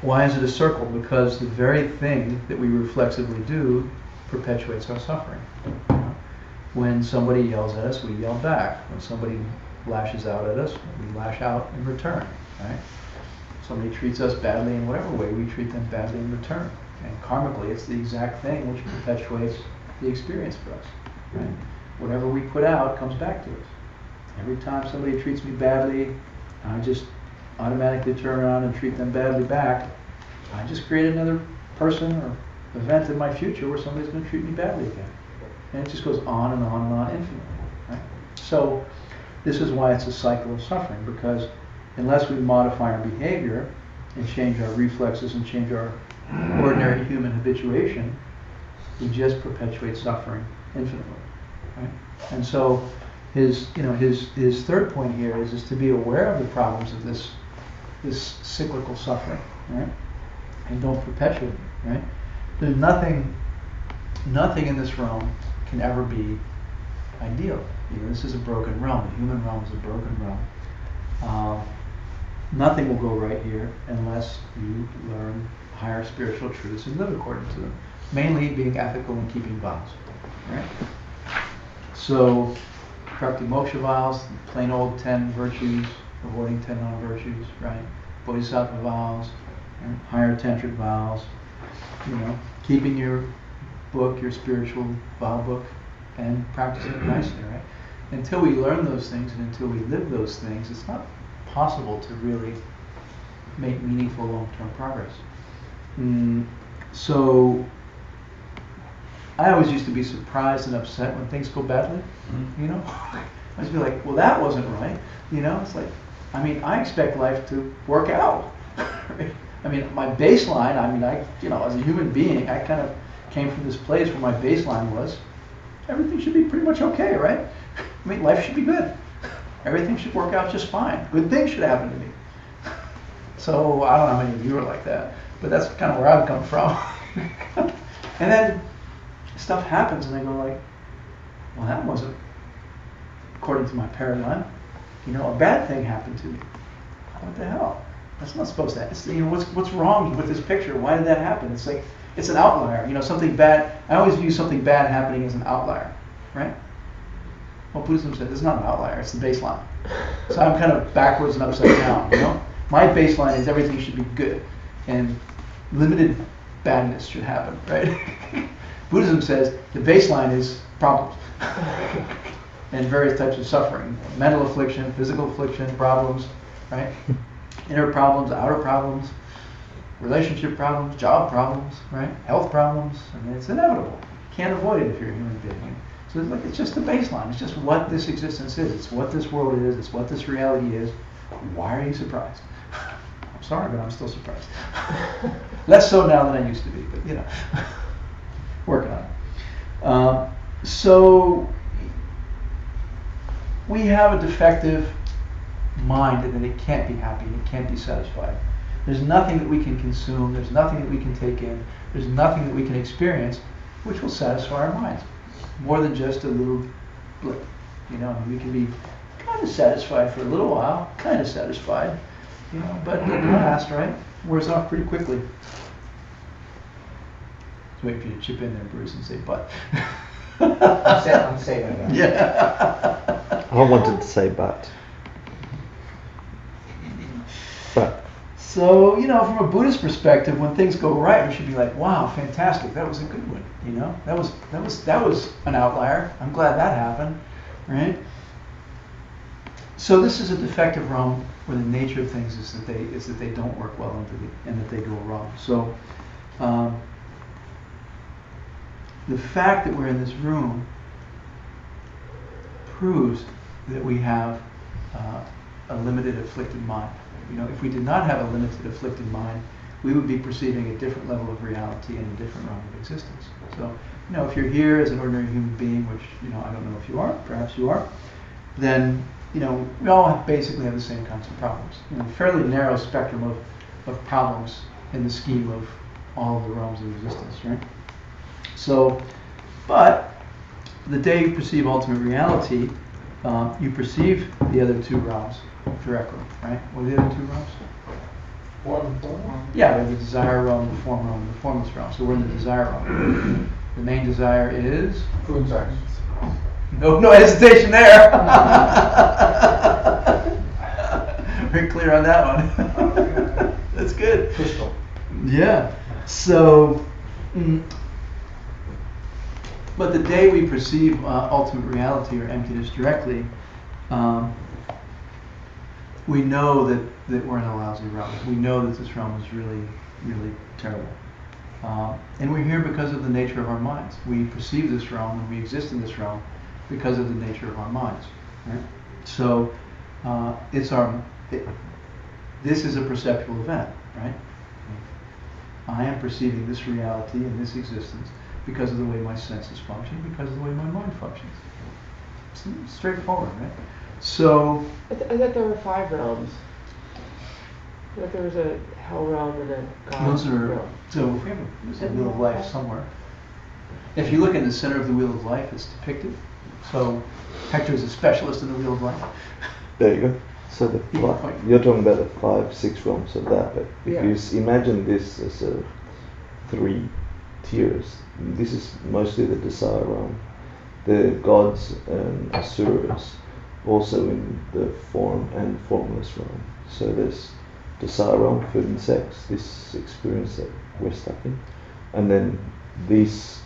Why is it a circle? Because the very thing that we reflexively do perpetuates our suffering. When somebody yells at us, we yell back. When somebody lashes out at us, we lash out in return. right? Somebody treats us badly in whatever way, we treat them badly in return. And karmically, it's the exact thing which perpetuates the experience for us, right? Whatever we put out comes back to us. Every time somebody treats me badly, I just automatically turn around and treat them badly back. I just create another person or event in my future where somebody's going to treat me badly again. And it just goes on and on and on infinitely, right? So this is why it's a cycle of suffering, because unless we modify our behavior and change our reflexes and change our ordinary human habituation, we just perpetuate suffering infinitely, right? And so his third point here is to be aware of the problems of this cyclical suffering, right? And don't perpetuate it, right? There's nothing in this realm can ever be ideal. This is a broken realm. The human realm is a broken realm. Nothing will go right here unless you learn higher spiritual truths and live according to them. Mainly being ethical and keeping vows, right? So, correcting moksha vows, plain old 10 virtues, avoiding 10 non-virtues, right? Bodhisattva vows, right? Higher tantric vows, keeping your book, your spiritual vow book, and practicing it nicely, right? Until we learn those things and until we live those things, it's not possible to really make meaningful long-term progress. So I always used to be surprised and upset when things go badly, I used to be like, well, that wasn't right, it's like, I expect life to work out. Right? My baseline, as a human being, I kind of came from this place where my baseline was, everything should be pretty much okay, right? Life should be good. Everything should work out just fine. Good things should happen to me. So I don't know how many of you are like that, but that's kind of where I've come from. And then stuff happens and I go like, well, that wasn't according to my paradigm. A bad thing happened to me. What the hell? That's not supposed to happen. What's wrong with this picture? Why did that happen? It's like, it's an outlier. Something bad. I always view something bad happening as an outlier, right? Well, Buddhism said it's not an outlier, it's the baseline. So I'm kind of backwards and upside down, My baseline is everything should be good, and limited badness should happen, right? Buddhism says the baseline is problems, and various types of suffering, mental affliction, physical affliction, problems, right? Inner problems, outer problems, relationship problems, job problems, right? Health problems, it's inevitable. You can't avoid it if you're a human being. So it's just the baseline. It's just what this existence is. It's what this world is. It's what this reality is. Why are you surprised? I'm sorry, but I'm still surprised. Less so now than I used to be, but working on it. So we have a defective mind in that it can't be happy. It can't be satisfied. There's nothing that we can consume. There's nothing that we can take in. There's nothing that we can experience which will satisfy our minds. More than just a little blip. We can be kind of satisfied for a little while, kind of satisfied, but at last, right, wears off pretty quickly. Just wait for you to chip in there, Bruce, and say but. I'm saving that. Yeah. I wanted to say but. But. So, from a Buddhist perspective, when things go right, we should be like, wow, fantastic, that was a good one. That was an outlier. I'm glad that happened, right? So this is a defective realm where the nature of things is that they don't work well and that they go wrong. So the fact that we're in this room proves that we have a limited afflicted mind. If we did not have a limited afflicted mind, we would be perceiving a different level of reality and a different realm of existence. So, if you're here as an ordinary human being, which, I don't know if you are, perhaps you are, then, we all basically have the same kinds of problems. Fairly narrow spectrum of problems in the scheme of all of the realms of existence, right? So, but the day you perceive ultimate reality, you perceive the other two realms directly, right? What are the other two realms? Form. Yeah, we have the desire realm, the form realm, and the formless realm. So we're in the desire realm. The main desire is Food and sex. no hesitation there. Very clear on that one. That's good. Crystal. Yeah. So, but the day we perceive ultimate reality or emptiness directly, we know that we're in a lousy realm. We know that this realm is really, really terrible. And we're here because of the nature of our minds. We perceive this realm and we exist in this realm because of the nature of our minds. Right? So, this is a perceptual event, right? I am perceiving this reality and this existence because of the way my senses function, because of the way my mind functions. It's straightforward, right? So, I thought there were 5 realms. I thought there was a hell realm and a God those are, realm. so there's a wheel of life somewhere. If you look in the center of the wheel of life, it's depicted. So Hector is a specialist in the wheel of life. There you go. So you're talking about the 5, 6 realms of that, but if Yeah. you imagine this as 3 tiers, this is mostly the desire realm. The gods and asuras also in the form and formless realm. So there's desire realm, food and sex, this experience that we're stuck in, and then these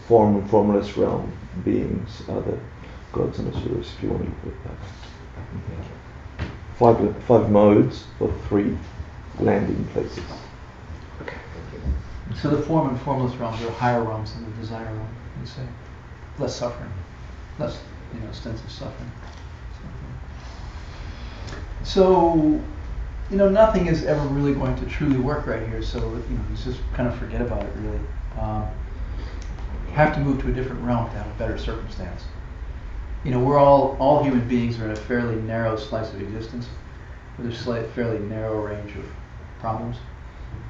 form and formless realm beings are the gods and asuras, if you want to put it that way. 5 modes for 3 landing places. So the form and formless realms are higher realms than the desire realm, you say. Less suffering, less extensive suffering. So, nothing is ever really going to truly work right here. So, you just kind of forget about it. Really, you have to move to a different realm to have a better circumstance. We're all human beings are in a fairly narrow slice of existence with a fairly narrow range of problems,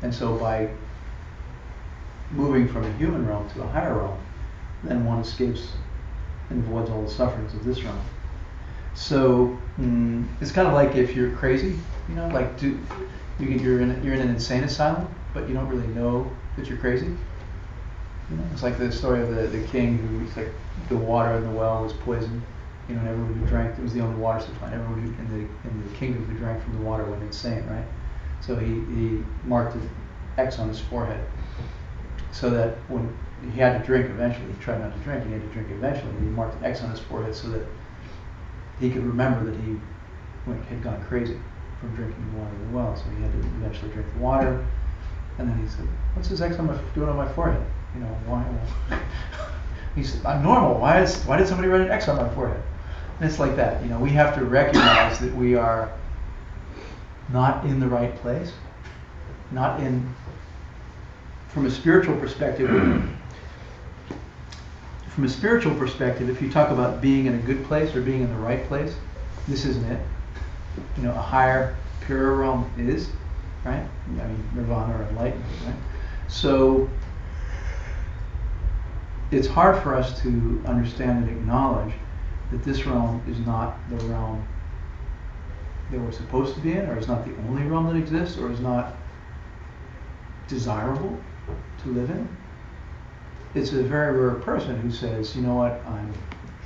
and so by moving from a human realm to a higher realm, then one escapes and avoids all the sufferings of this realm. So it's kind of like if you're crazy, like you're in an insane asylum, but you don't really know that you're crazy. It's like the story of the king who, like, the water in the well was poisoned. And everyone who drank, it was the only water supply. Everyone in the kingdom who drank from the water went insane, right? So he marked an X on his forehead, so that when he had to drink eventually, he tried not to drink, and he had to drink eventually. He marked an X on his forehead so that he could remember that he had gone crazy from drinking the water in the well. So he had to eventually drink the water, and then he said, "What's this X doing on my forehead? Why?" He said, "I'm normal. Why did somebody write an X on my forehead?" And it's like that. We have to recognize that we are not in the right place, not in. From a spiritual perspective, if you talk about being in a good place or being in the right place, this isn't it. A higher, purer realm is, right? I mean, nirvana or enlightenment, right? So it's hard for us to understand and acknowledge that this realm is not the realm that we're supposed to be in, or is not the only realm that exists, or is not desirable to live in. It's a very rare person who says, "You know what, I'm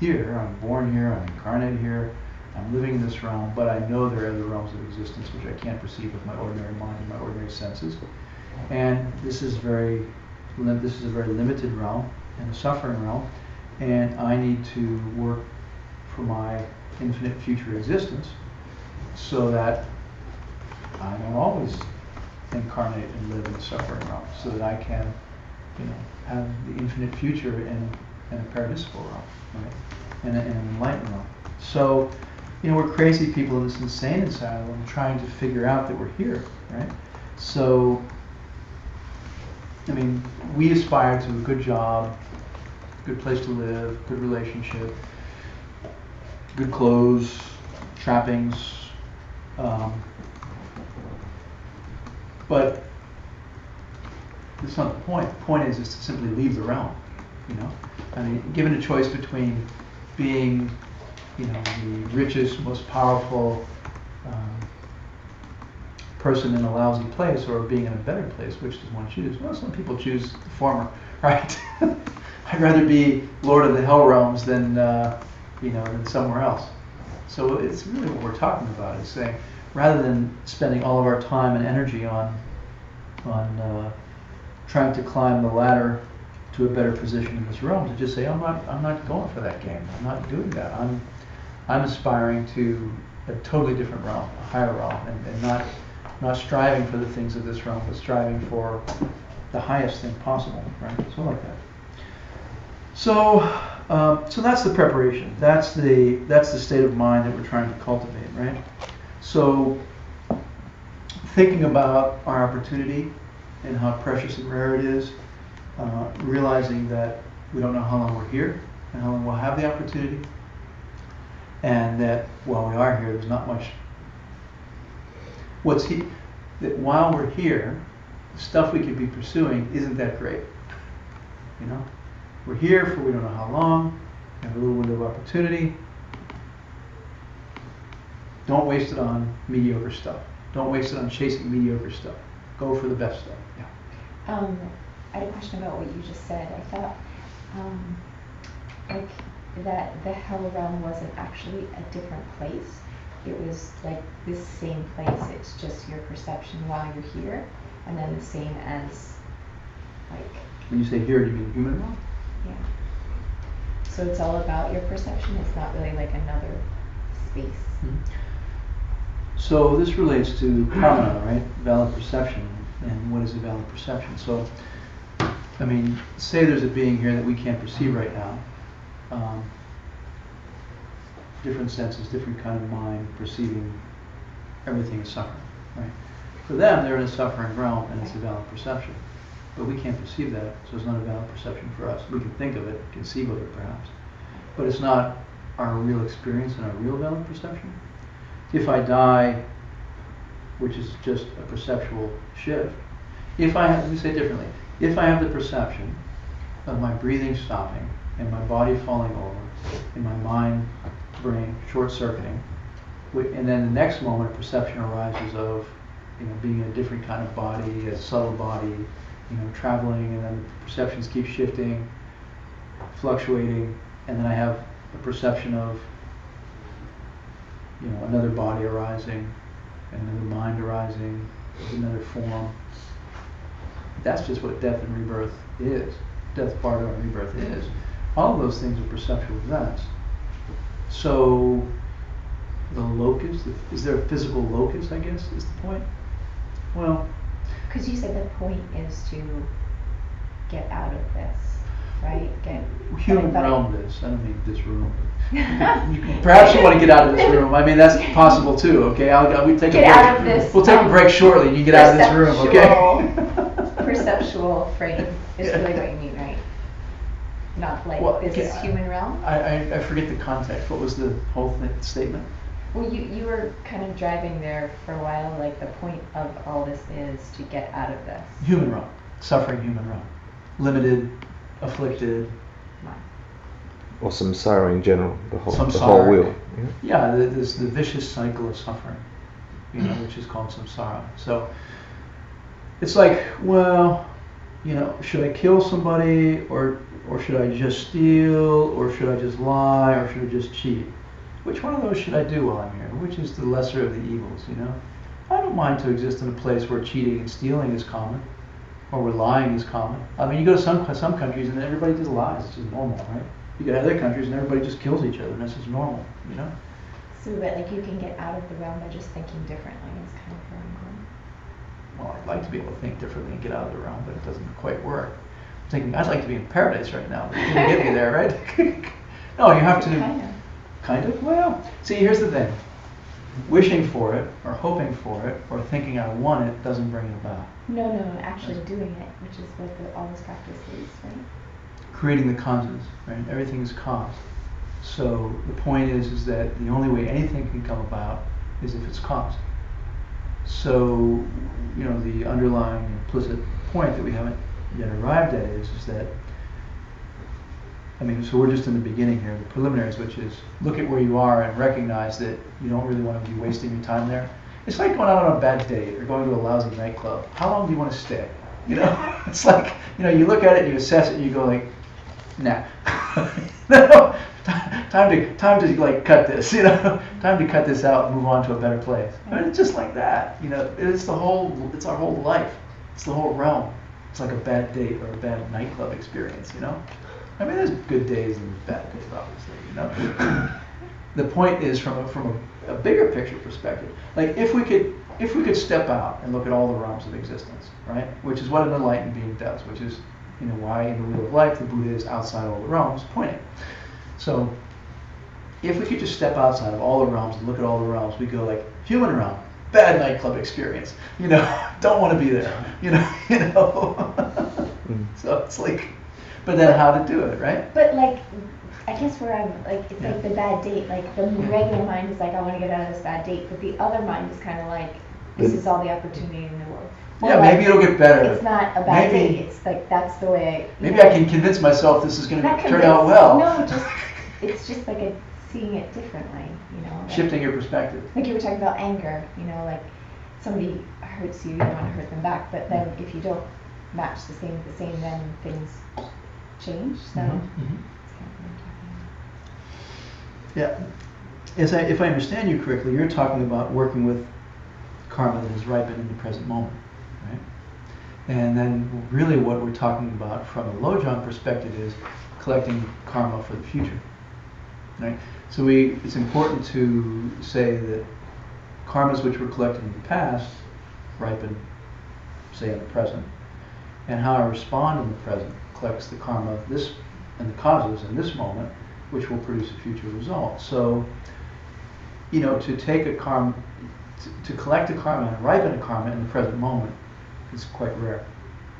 here, I'm born here, I'm incarnated here, I'm living in this realm, but I know there are other realms of existence which I can't perceive with my ordinary mind and my ordinary senses. And this is a very limited realm and a suffering realm, and I need to work for my infinite future existence so that I don't always incarnate and live in the suffering realm, so that I can, have the infinite future in a paradisical realm, right? In an enlightened realm." So, we're crazy people in this insane asylum trying to figure out that we're here, right? So, I mean, we aspire to a good job, good place to live, good relationship, good clothes, trappings, but that's not the point. The point is to simply leave the realm. I mean, given a choice between being, the richest, most powerful person in a lousy place, or being in a better place, which does one choose? Well, some people choose the former, right? I'd rather be Lord of the Hell Realms than somewhere else. So it's really what we're talking about, is saying, rather than spending all of our time and energy on trying to climb the ladder to a better position in this realm, to just say, I'm not going for that game. I'm not doing that. I'm aspiring to a totally different realm, a higher realm, and not striving for the things of this realm, but striving for the highest thing possible, right? So like that. So that's the preparation. That's the state of mind that we're trying to cultivate, right? So thinking about our opportunity and how precious and rare it is, realizing that we don't know how long we're here and how long we'll have the opportunity, and that while we are here, there's not much. That while we're here, the stuff we could be pursuing isn't that great. You know, we're here for we don't know how long. We have a little window of opportunity. Don't waste it on mediocre stuff. Don't waste it on chasing mediocre stuff. Go for the best stuff. Yeah. I had a question about what you just said. I thought like that the hell realm wasn't actually a different place. It was like this same place. It's just your perception while you're here, and then the same as like. When you say here, do you mean human realm? Yeah. So it's all about your perception. It's not really like another space. Mm-hmm. So this relates to phenomena, right? Valid perception, and what is a valid perception? So, I mean, say there's a being here that we can't perceive right now. Different senses, different kind of mind perceiving everything as suffering, right? For them, they're in a suffering realm, and it's a valid perception. But we can't perceive that, so it's not a valid perception for us. We can think of it, conceive of it perhaps, but it's not our real experience and our real valid perception. If I die, which is just a perceptual shift, let me say it differently, if I have the perception of my breathing stopping and my body falling over and my mind, brain short-circuiting, and then the next moment perception arises of being in a different kind of body, a subtle body, traveling, and then perceptions keep shifting, fluctuating, and then I have a perception of another body arising, another mind arising, another form. That's just what death and rebirth is. Death, bardo, and rebirth is. All of those things are perceptual events. So the locus, is there a physical locus, I guess, is the point? Well, because you said the point is to get out of this, right? Human realm is. I don't mean this room. Perhaps you want to get out of this room. I mean, that's possible too. Okay, we take get a break. Out of this, we'll take a break shortly, and you get out of this room. Okay. Perceptual frame is really what you mean, right? Not like this is human realm. I forget the context. What was the whole statement? Well, you were kind of driving there for a while, like the point of all this is to get out of this. Human realm, suffering human realm, limited, afflicted. Or samsara in general, the whole wheel. Yeah, the vicious cycle of suffering, which is called samsara. So it's like, well, should I kill somebody, or should I just steal, or should I just lie, or should I just cheat? Which one of those should I do while I'm here? Which is the lesser of the evils, I don't mind to exist in a place where cheating and stealing is common, or where lying is common. I mean, you go to some countries and everybody just lies. It's just normal, right? You go to other countries and everybody just kills each other, and that's just normal, So that you can get out of the realm by just thinking differently is kind of where I'm going. Well, I'd like to be able to think differently and get out of the realm, but it doesn't quite work. I'm thinking I'd like to be in paradise right now, but you didn't get me there, right? No, you have to. Kind of? Well, see, here's the thing. Wishing for it, or hoping for it, or thinking I want it doesn't bring it about. No, actually doing it, which is what all this practice is, right? Creating the causes, right? Everything is caused. So the point is that the only way anything can come about is if it's caused. So, the underlying implicit point that we haven't yet arrived at is that, so we're just in the beginning here, the preliminaries, which is look at where you are and recognize that you don't really want to be wasting your time there. It's like going out on a bad date or going to a lousy nightclub. How long do you want to stay? It's like, you look at it, you assess it, and you go like, nah. No, time to like cut this, you know, time to cut this out and move on to a better place. I mean, it's just like that, you know. It's our whole life. It's the whole realm. It's like a bad date or a bad nightclub experience, you know. I mean, there's good days and bad days, obviously, you know. The point is from a bigger picture perspective. Like if we could step out and look at all the realms of existence, right? Which is what an enlightened being does, which is, you know, why in the Wheel of Life the Buddha is outside all the realms, pointing. So if we could just step outside of all the realms and look at all the realms, we go like human realm, bad nightclub experience, you know, don't want to be there, you know. So it's like, but then how to do it, right? But like, I guess where I'm like, it's like the bad date. Like the regular mind is like, I want to get out of this bad date, but the other mind is kind of like, this is all the opportunity in the world. Or Yeah, like, maybe it'll get better. It's not a bad Maybe- date. It's like that's the way. Maybe I can convince myself this is going to Not turn out well. No, it's just like seeing it differently, you know. Like, Shifting your perspective. Like you were talking about anger, you know, like somebody hurts you, you don't want to hurt them back, but then if you don't match the same with the same, then things change. So. Mhm. It's kind of what I'm talking about. Yeah. If I understand you correctly, you're talking about working with karma that has ripened in the present moment, right? And then really what we're talking about from a Lojong perspective is collecting karma for the future, right? So it's important to say that karmas which were collected in the past ripen, say, in the present, and how I respond in the present collects the karma of this and the causes in this moment, which will produce a future result. So, you know, to take a karma, to collect a karma and ripen a karma in the present moment is quite rare.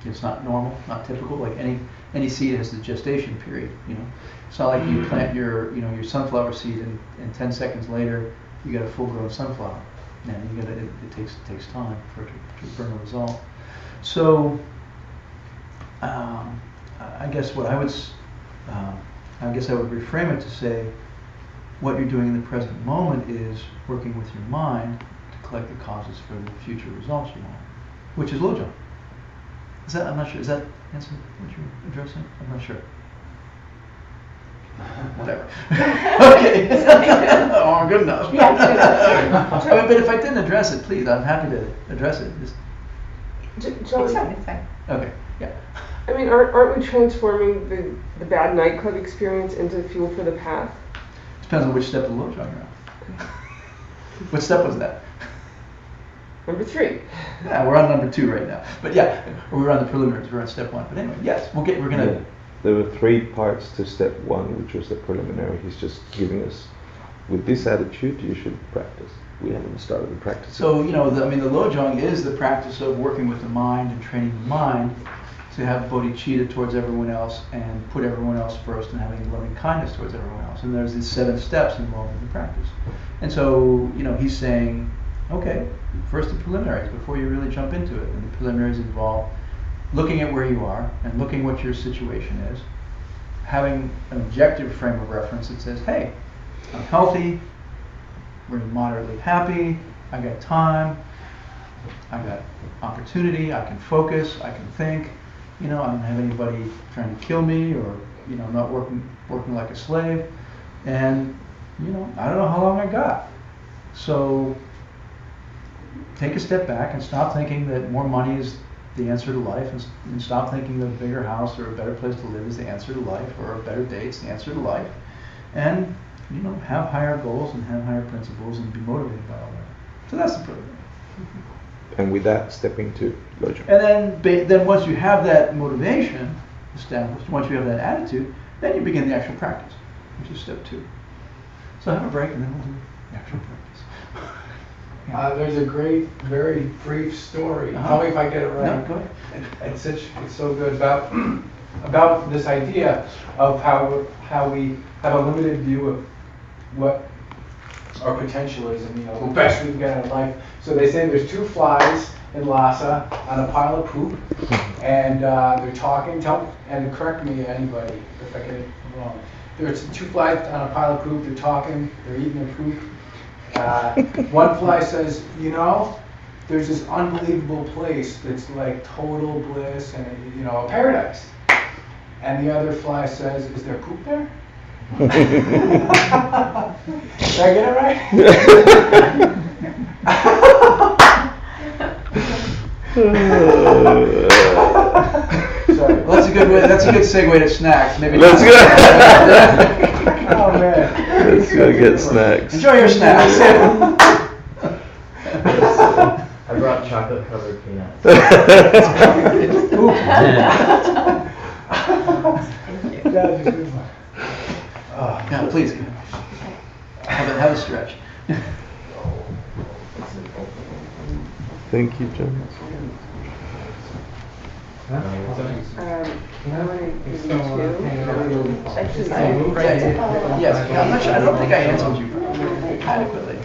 It's not normal, not typical. Like any seed has the gestation period. You know, it's not like you plant your sunflower seed and 10 seconds later you get a full-grown sunflower. And it takes time for it to bring a result. So I guess what I would reframe it to say, what you're doing in the present moment is working with your mind to collect the causes for the future results you want, which is Lojong. I'm not sure. Is that answer what you're addressing? I'm not sure. Whatever. Okay. Oh, good enough. Yeah, I mean, but if I didn't address it, please, I'm happy to address it. John, It's fine. Okay. Yeah. I mean, aren't we transforming the bad nightclub experience into fuel for the path? Depends on which step of Lojong you're on. What step was that? Number 3. Yeah, we're on number 2 right now. But yeah, we're on the preliminaries. We're on step 1. But anyway, yes, we're gonna. Yeah. There were 3 parts to step 1, which was the preliminary. He's just giving us, with this attitude, you should practice. We haven't started the practice. So, you know, the Lojong is the practice of working with the mind and training the mind to have bodhicitta towards everyone else and put everyone else first and having loving kindness towards everyone else. And there's these 7 steps involved in the practice. And so, you know, he's saying, okay, first the preliminaries before you really jump into it. And the preliminaries involve looking at where you are and looking what your situation is, having an objective frame of reference that says, hey, I'm healthy, we're moderately happy, I got time, I got opportunity, I can focus, I can think, you know, I don't have anybody trying to kill me or, you know, not working like a slave, and, you know, I don't know how long I got. So take a step back and stop thinking that more money is the answer to life, and stop thinking that a bigger house or a better place to live is the answer to life, or a better date's the answer to life, and, you know, have higher goals and have higher principles and be motivated by all that. So that's the preliminary. And with that, step into Lojong. And then once you have that motivation established, once you have that attitude, then you begin the actual practice, which is step 2. So have a break and then we'll do the actual practice. There's a great, very brief story. Tell me if I get it right. No, go ahead. It's so good about this idea of how we have a limited view of what our potential is and, you know, the best we can get out of life. So they say there's 2 flies in Lhasa on a pile of poop, and they're talking. And correct me, anybody, if I get it wrong. There's 2 flies on a pile of poop. They're talking. They're eating their poop. One fly says, you know, there's this unbelievable place that's like total bliss and, you know, a paradise. and the other fly says, "Is there poop there?" Did I get it right? Sorry. Well, that's a good way. That's a good segue to snacks. Maybe. Let's go. Oh man. Let's go get snacks. Enjoy your snacks. I brought chocolate covered peanuts. That was a good one. Yeah, please. Have a stretch. Thank you, John. I want to give you two. Actually, Yes, I'm not sure. I don't think I answered you adequately.